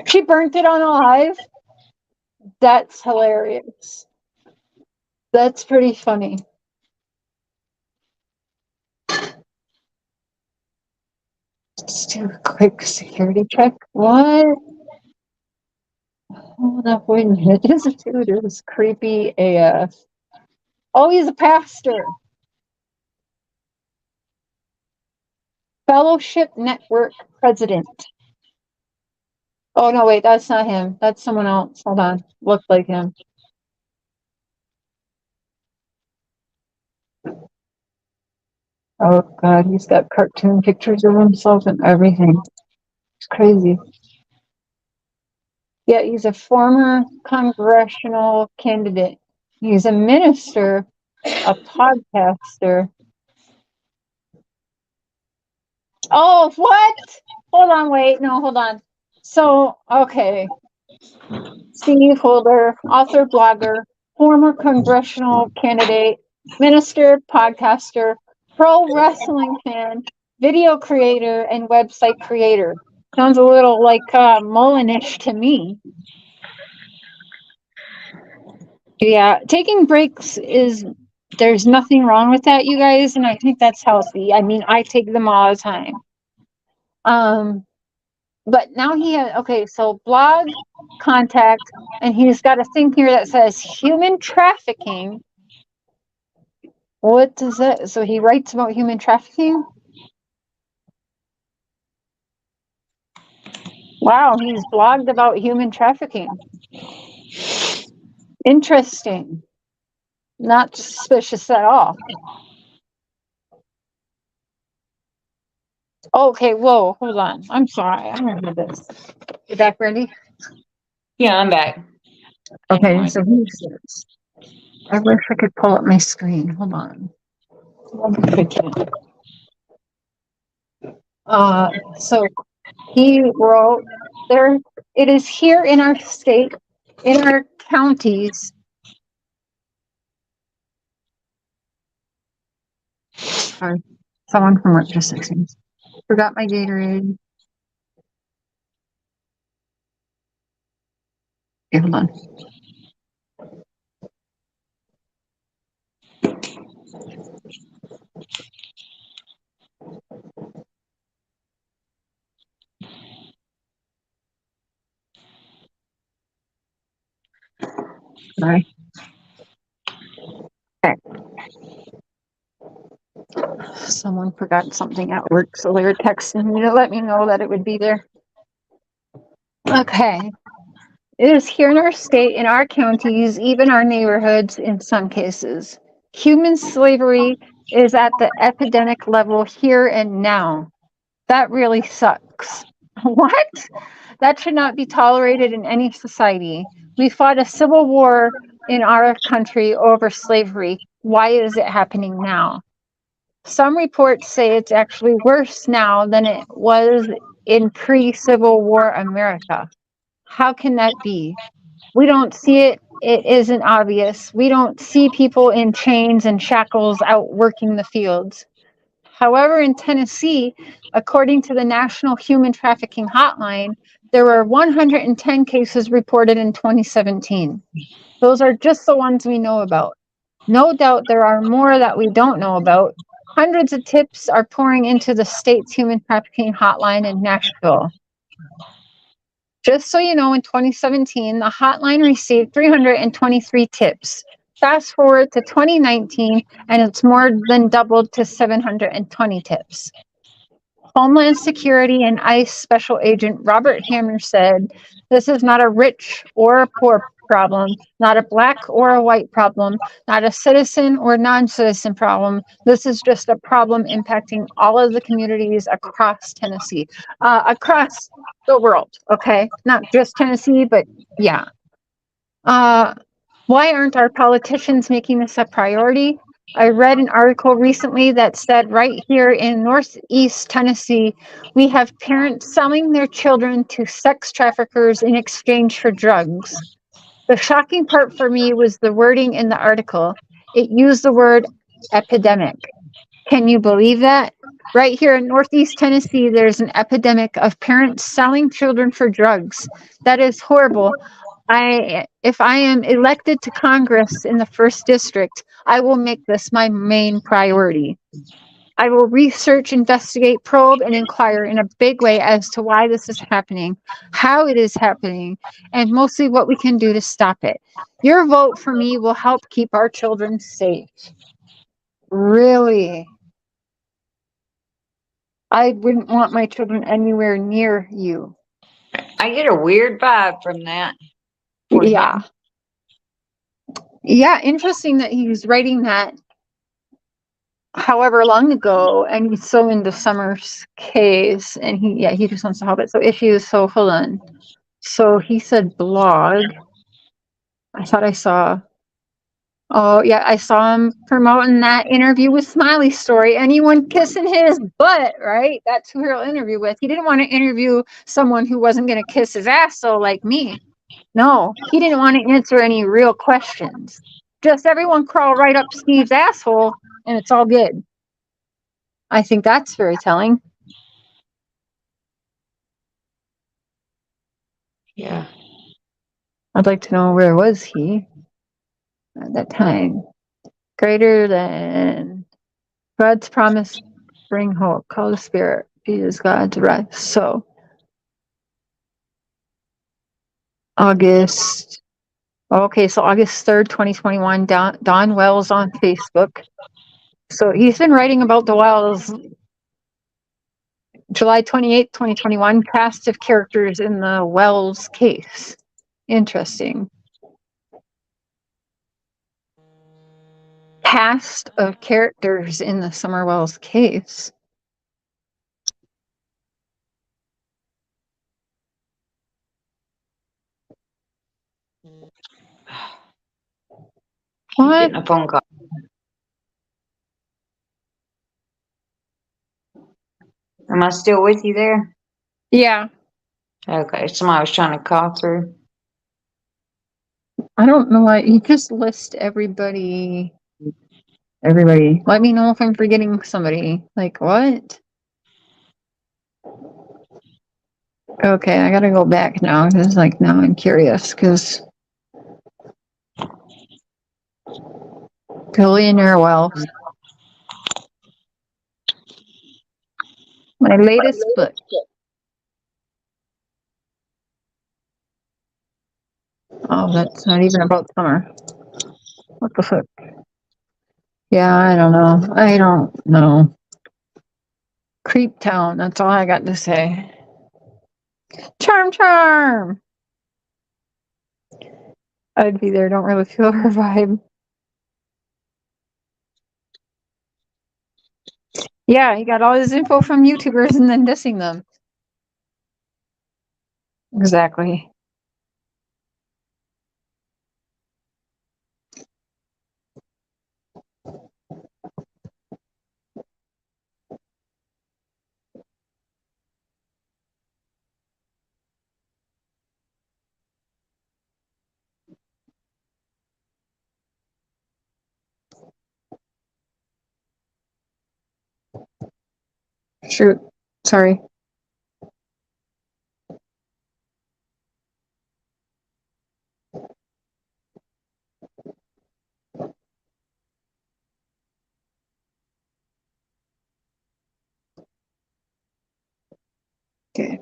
[SPEAKER 1] She burnt it on alive? That's hilarious. That's pretty funny. Let's do a quick security check. What? Hold up, wait a minute. This dude is creepy AF. Oh, he's a pastor. Fellowship Network president. Oh, no, wait, that's not him. That's someone else. Hold on. Looks like him. Oh, God, he's got cartoon pictures of himself and everything. It's crazy. Yeah, he's a former congressional candidate. He's a minister, a podcaster. Oh, what? Hold on, wait. No, hold on. So, okay. Steve Holder, author, blogger, former congressional candidate, minister, podcaster, pro wrestling fan, video creator, and website creator. Sounds a little like Mullinish to me. Yeah, taking breaks there's nothing wrong with that, you guys, and I think that's healthy. I mean, I take them all the time. But now so blog, contact, and he's got a thing here that says human trafficking. What does that? So he writes about human trafficking? Wow, he's blogged about human trafficking. Interesting. Not suspicious at all. Okay, whoa, hold on. I'm sorry. I don't know this. You back, Brandy?
[SPEAKER 2] Yeah, I'm back.
[SPEAKER 1] Okay, so he says, I wish I could pull up my screen. Hold on. I can't. So he wrote, it is here in our state, in our counties. Sorry, someone from work just texted. Forgot my Gatorade. Okay, hold on. Sorry. Okay. Someone forgot something at work, so they were texting me to let me know that it would be there. Okay. It is here in our state, in our counties, even our neighborhoods in some cases. Human slavery is at the epidemic level here and now. That really sucks. What? That should not be tolerated in any society. We fought a civil war in our country over slavery. Why is it happening now? Some reports say it's actually worse now than it was in pre-Civil War America. How can that be? We don't see it. It isn't obvious. We don't see people in chains and shackles out working the fields. However, in Tennessee, according to the National Human Trafficking Hotline, there were 110 cases reported in 2017. Those are just the ones we know about. No doubt there are more that we don't know about. Hundreds of tips are pouring into the state's human trafficking hotline in Nashville. Just so you know, in 2017, the hotline received 323 tips. Fast forward to 2019, and it's more than doubled to 720 tips. Homeland Security and ICE Special Agent Robert Hammer said, "This is not a rich or a poor problem, not a black or a white problem, not a citizen or non-citizen problem. This is just a problem impacting all of the communities across Tennessee, across the world." Okay, not just Tennessee, but yeah. Why aren't our politicians making this a priority? I read an article recently that said right here in Northeast Tennessee, we have parents selling their children to sex traffickers in exchange for drugs. The shocking part for me was the wording in the article. It used the word epidemic. Can you believe that? Right here in Northeast Tennessee, there's an epidemic of parents selling children for drugs. That is horrible. If I am elected to Congress in the 1st District, I will make this my main priority. I will research, investigate, probe, and inquire in a big way as to why this is happening, how it is happening, and mostly what we can do to stop it. Your vote for me will help keep our children safe. Really? I wouldn't want my children anywhere near you.
[SPEAKER 2] I get a weird vibe from that.
[SPEAKER 1] Yeah. Yeah, interesting that he's writing that however long ago, and he's so into Summer's case, and he just wants to help it. So issues, so hold on. So he said blog. I thought I saw, oh yeah, I saw him promoting that interview with Smiley Story. Anyone kissing his butt, right? That's who he'll interview with. He didn't want to interview someone who wasn't going to kiss his ass, so like me. No, he didn't want to answer any real questions. Just everyone crawl right up Steve's asshole and it's all good. I think that's very telling.
[SPEAKER 2] Yeah.
[SPEAKER 1] I'd like to know, where was he at that time? Greater than God's promise, bring hope, call the Spirit, Jesus God's rest. So, August. Okay, so August 3rd, 2021, Don Wells on Facebook. So he's been writing about the Wells. July 28th, 2021, cast of characters in the Wells case. Interesting. Cast of characters in the Summer Wells case. What?
[SPEAKER 2] Getting a phone call. Am I still with you there?
[SPEAKER 1] Yeah.
[SPEAKER 2] Okay, somebody was trying to call through.
[SPEAKER 1] I don't know why you just list everybody. Everybody. Let me know if I'm forgetting somebody. Like what? Okay, I gotta go back now because like now I'm curious because billionaire wealth. My latest book. Oh, that's not even about summer. What the fuck? Yeah, I don't know. I don't know. Creep Town, that's all I got to say. Charm! I'd be there, don't really feel her vibe. Yeah, he got all his info from YouTubers and then dissing them. Exactly. Shoot. Sorry. Okay.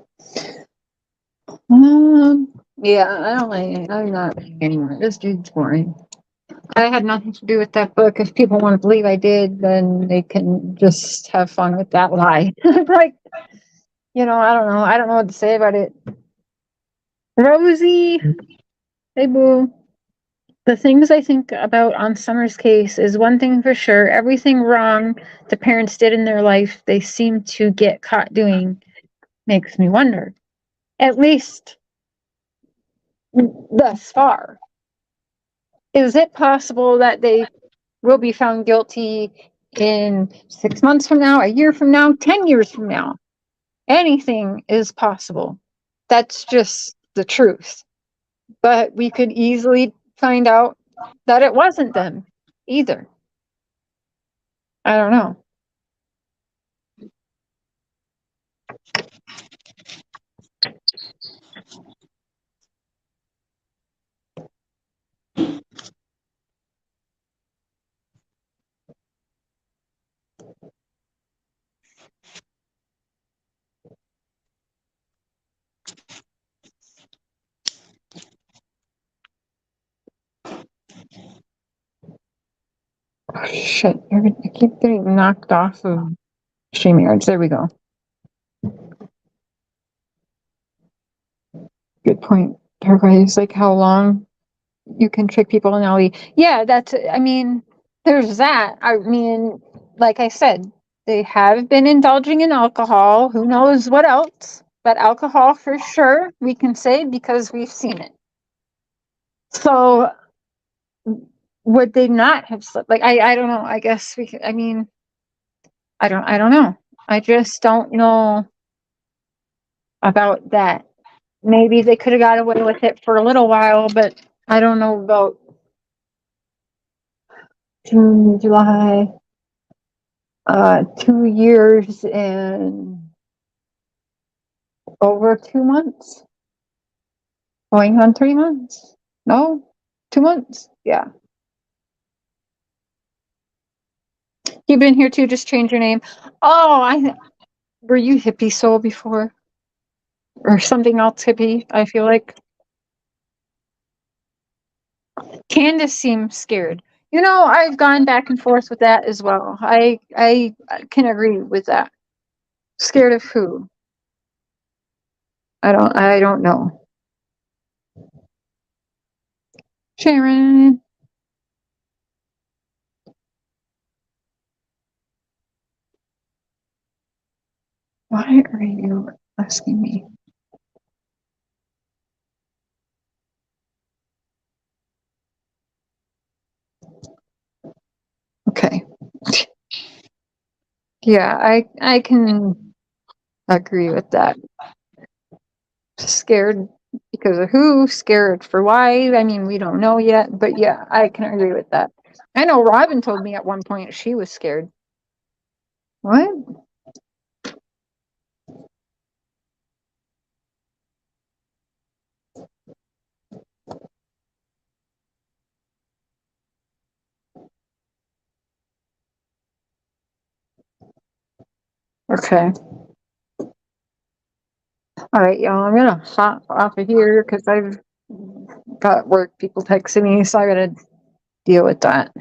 [SPEAKER 1] Yeah, I don't like. I'm not anymore. This dude's boring. I had nothing to do with that book. If people want to believe I did, then they can just have fun with that lie. Like, you know, I don't know. I don't know what to say about it. Rosie, hey boo. The things I think about on Summer's case is one thing for sure. Everything wrong the parents did in their life, they seem to get caught doing. Makes me wonder. At least thus far. Is it possible that they will be found guilty in 6 months from now, a year from now, 10 years from now? Anything is possible. That's just the truth. But we could easily find out that it wasn't them either. I don't know. Oh, shit, I keep getting knocked off of StreamYards. There we go. Good point. Turquoise, like how long you can trick people in LE. Yeah, that's, I mean, there's that. I mean, like I said, they have been indulging in alcohol. Who knows what else? But alcohol for sure, we can say because we've seen it. So would they not have slipped? Like, I don't know. I guess we could, I mean, I don't know. I just don't know about that. maybe they could have got away with it for a little while, but I don't know about June, July, 2 years and over 2 months, going on 3 months. No, 2 months. Yeah. You've been here too, just change your name. Oh, were you Hippie Soul before? Or something else hippie, I feel like. Candace seems scared. You know, I've gone back and forth with that as well. I can agree with that. Scared of who? I don't know. Sharon. Why are you asking me? Okay. Yeah, I can agree with that. Scared because of who? Scared for why? I mean, we don't know yet, but yeah, I can agree with that. I know Robin told me at one point she was scared. What? Okay. All right, y'all. I'm gonna hop off of here because I've got work people texting me, so I gotta deal with that.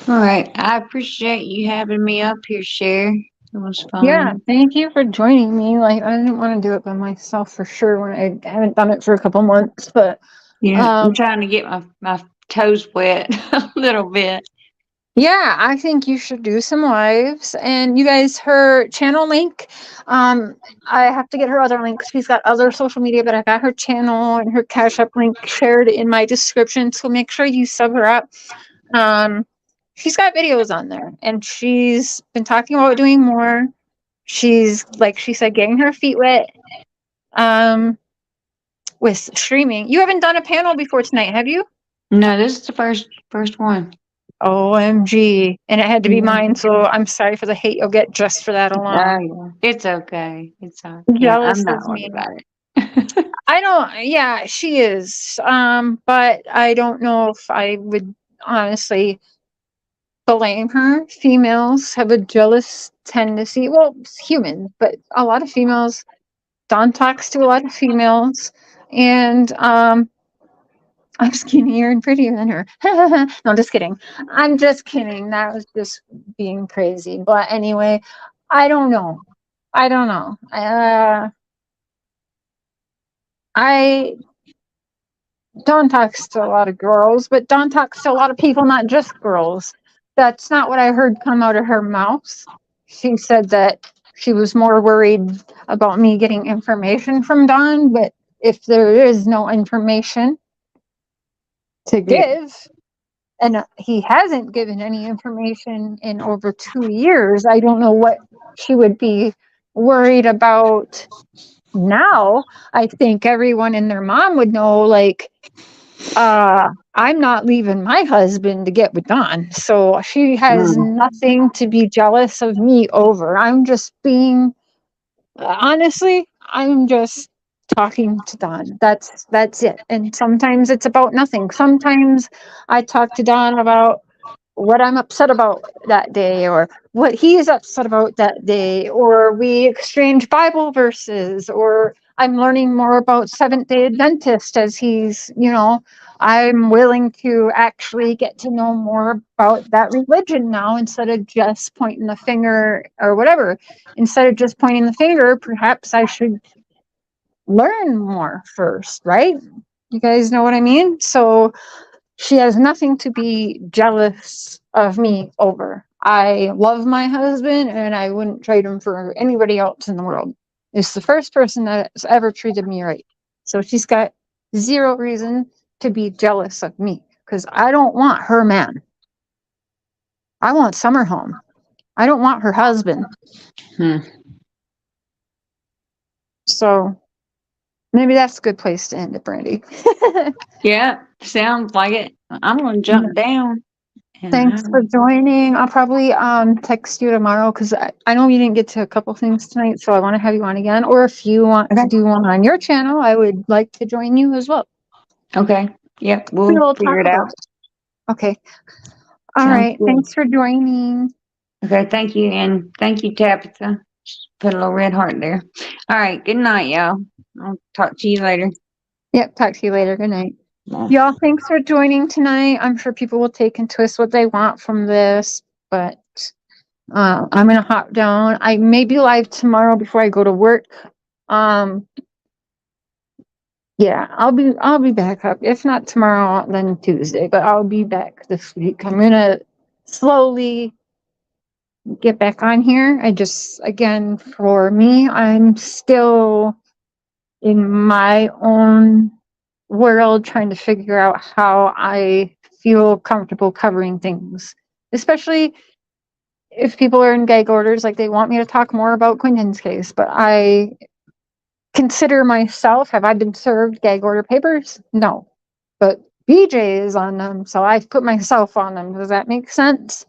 [SPEAKER 2] All right. I appreciate you having me up here, Cher. It was fun.
[SPEAKER 1] Yeah, thank you for joining me. Like, I didn't want to do it by myself for sure when I haven't done it for a couple months, but
[SPEAKER 2] Yeah, I'm trying to get my toes wet a little bit.
[SPEAKER 1] yeah, I think you should do some lives. And you guys, her channel link, I have to get her other links. She's got other social media, but I got her channel and her Cash App link shared in my description. So make sure you sub her up. She's got videos on there, and she's been talking about doing more. She's, like she said, getting her feet wet with streaming. You haven't done a panel before tonight, have you?
[SPEAKER 2] No, this is the first one.
[SPEAKER 1] OMG. And it had to be
[SPEAKER 2] Yeah.
[SPEAKER 1] mine, so I'm sorry for the hate you'll get just for that alone.
[SPEAKER 2] Yeah. It's okay. It's okay.
[SPEAKER 1] Jealous
[SPEAKER 2] I'm not
[SPEAKER 1] is
[SPEAKER 2] worried
[SPEAKER 1] me.
[SPEAKER 2] about it.
[SPEAKER 1] I don't, yeah, she is. But I don't know if I would honestly blame her. Females have a jealous tendency. Well, human, but a lot of females. Dawn talks to a lot of females, and I'm skinnier and prettier than her. No, I'm just kidding. I'm just kidding. That was just being crazy. But anyway, I don't know. I don't know. I Dawn talks to a lot of girls, but Dawn talks to a lot of people, not just girls. That's not what I heard come out of her mouth. She said that she was more worried about me getting information from Dawn, but if there is no information to give, and he hasn't given any information in over 2 years, I don't know what she would be worried about now. I think everyone and their mom would know, like, I'm not leaving my husband to get with Don. So she has nothing to be jealous of me over. I'm just being, honestly, I'm just talking to Don. That's it. And sometimes it's about nothing. Sometimes I talk to Don about what I'm upset about that day, or what he is upset about that day, or we exchange Bible verses, or I'm learning more about Seventh-day Adventist as I'm willing to actually get to know more about that religion now, instead of just pointing the finger or whatever. Instead of just pointing the finger, perhaps I should learn more first, right? You guys know what I mean? So she has nothing to be jealous of me over. I love my husband and I wouldn't trade him for anybody else in the world. It's the first person that's ever treated me right. So she's got zero reason to be jealous of me, because I don't want her man. I want Summer home. I don't want her husband. So maybe that's a good place to end it, Brandy.
[SPEAKER 2] Yeah, sounds like it. I'm gonna jump down.
[SPEAKER 1] Thanks for joining. I'll probably text you tomorrow because I know you didn't get to a couple things tonight, so I want to have you on again. Or if you want to do one on your channel, I would like to join you as well.
[SPEAKER 2] Okay. Yep,
[SPEAKER 1] We
[SPEAKER 2] we'll
[SPEAKER 1] will
[SPEAKER 2] figure
[SPEAKER 1] talk
[SPEAKER 2] it
[SPEAKER 1] about
[SPEAKER 2] out.
[SPEAKER 1] it. Okay. All
[SPEAKER 2] Sounds
[SPEAKER 1] right.
[SPEAKER 2] good.
[SPEAKER 1] Thanks for joining.
[SPEAKER 2] Okay, thank you, and thank you, Tabitha. Put a little red heart there. All right, good night, y'all. I'll talk to you later.
[SPEAKER 1] Yep. Talk to you later. Good night.
[SPEAKER 2] Bye.
[SPEAKER 1] Y'all, thanks for joining tonight. I'm sure people will take and twist what they want from this, but I'm gonna hop down. I may be live tomorrow before I go to work. Yeah, I'll be back up. If not tomorrow, then Tuesday, but I'll be back this week. I'm gonna slowly get back on here. I just, again, for me, I'm still in my own world trying to figure out how I feel comfortable covering things, especially if people are in gag orders, like they want me to talk more about Quentin's case, but I consider myself, have I been served gag order papers? No. But BJ is on them, so I've put myself on them. Does that make sense?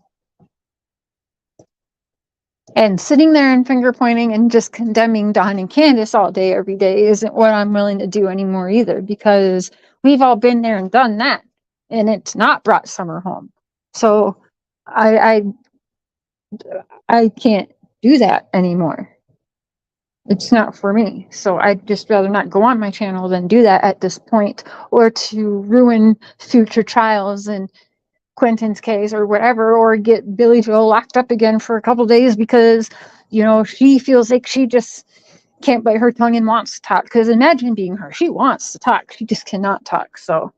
[SPEAKER 1] And sitting there and finger pointing and just condemning Don and Candace all day, every day isn't what I'm willing to do anymore either, because we've all been there and done that, and it's not brought Summer home. So I I can't do that anymore. It's not for me. So I'd just rather not go on my channel than do that at this point, or to ruin future trials in Quentin's case or whatever, or get Billy Joe locked up again for a couple days because, you know, she feels like she just can't bite her tongue and wants to talk. Because imagine being her. She wants to talk. She just cannot talk. So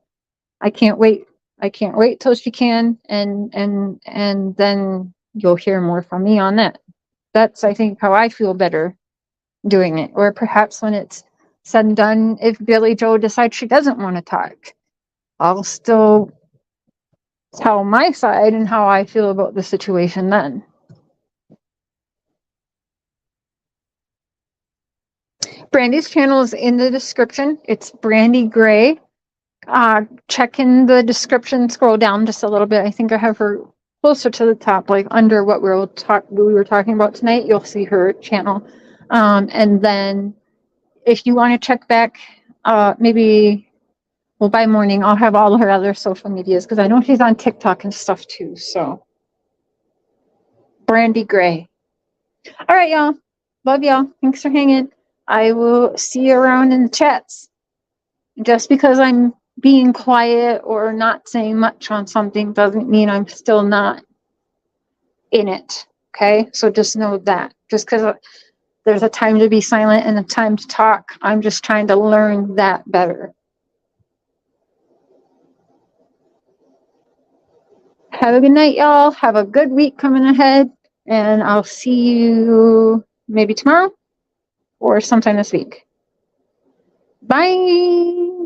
[SPEAKER 1] I can't wait. I can't wait till she can, and then you'll hear more from me on that. That's, I think, how I feel better doing it. Or perhaps when it's said and done, if Billy Joe decides she doesn't want to talk, I'll still tell my side and how I feel about the situation then. Brandy's channel is in the description. It's Brandy Gray. Check in the description, scroll down just a little bit. I think I have her closer to the top, like under what we were talking about tonight. You'll see her channel. And then if you want to check back, maybe, well, by morning, I'll have all her other social medias because I know she's on TikTok and stuff too. So, Brandy Gray. All right, y'all. Love y'all. Thanks for hanging. I will see you around in the chats. Just because I'm being quiet or not saying much on something doesn't mean I'm still not in it. Okay? So just know that. Just because there's a time to be silent and a time to talk, I'm just trying to learn that better. Have a good night, y'all. Have a good week coming ahead. And I'll see you maybe tomorrow or sometime this week. Bye.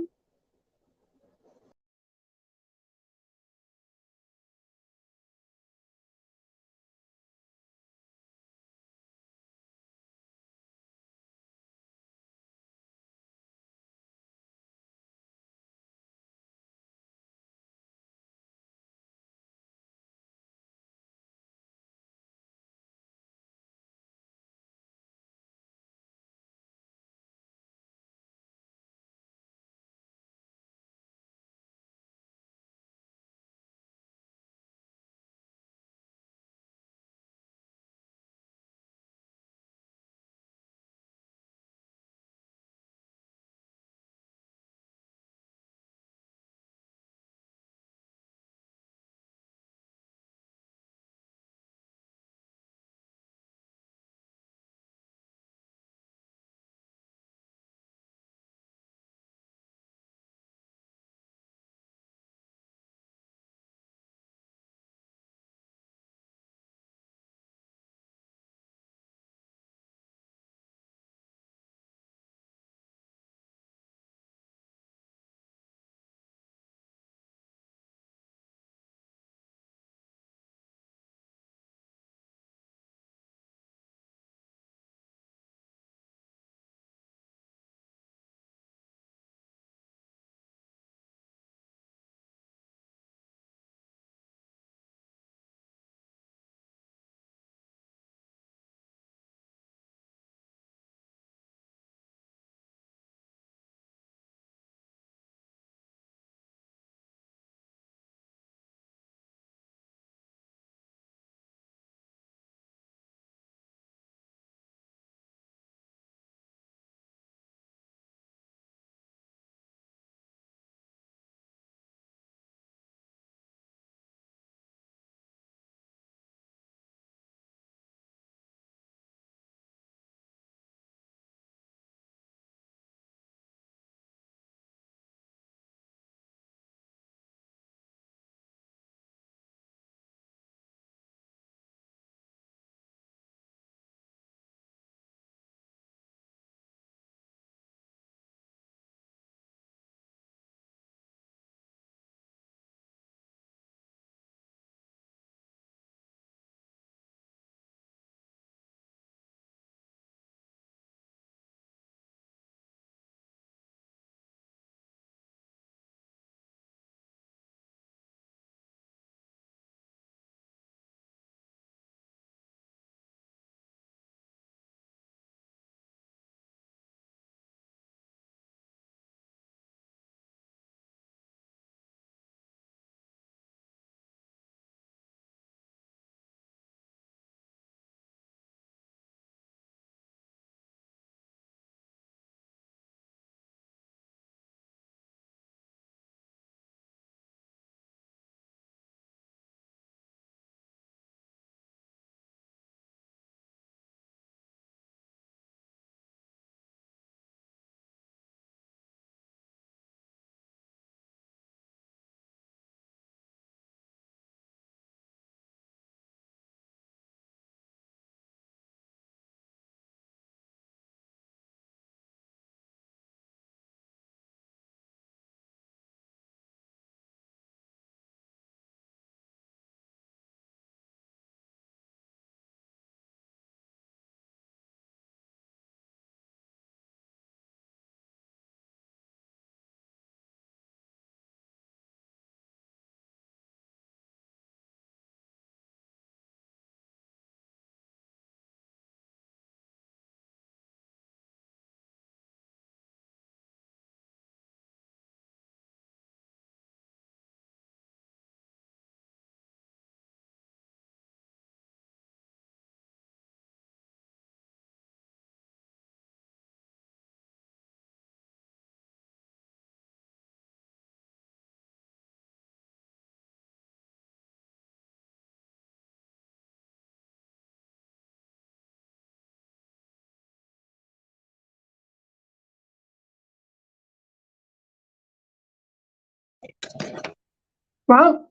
[SPEAKER 1] Well,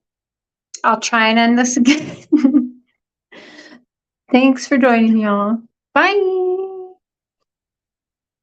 [SPEAKER 1] I'll try and end this again. Thanks for joining me all. Bye.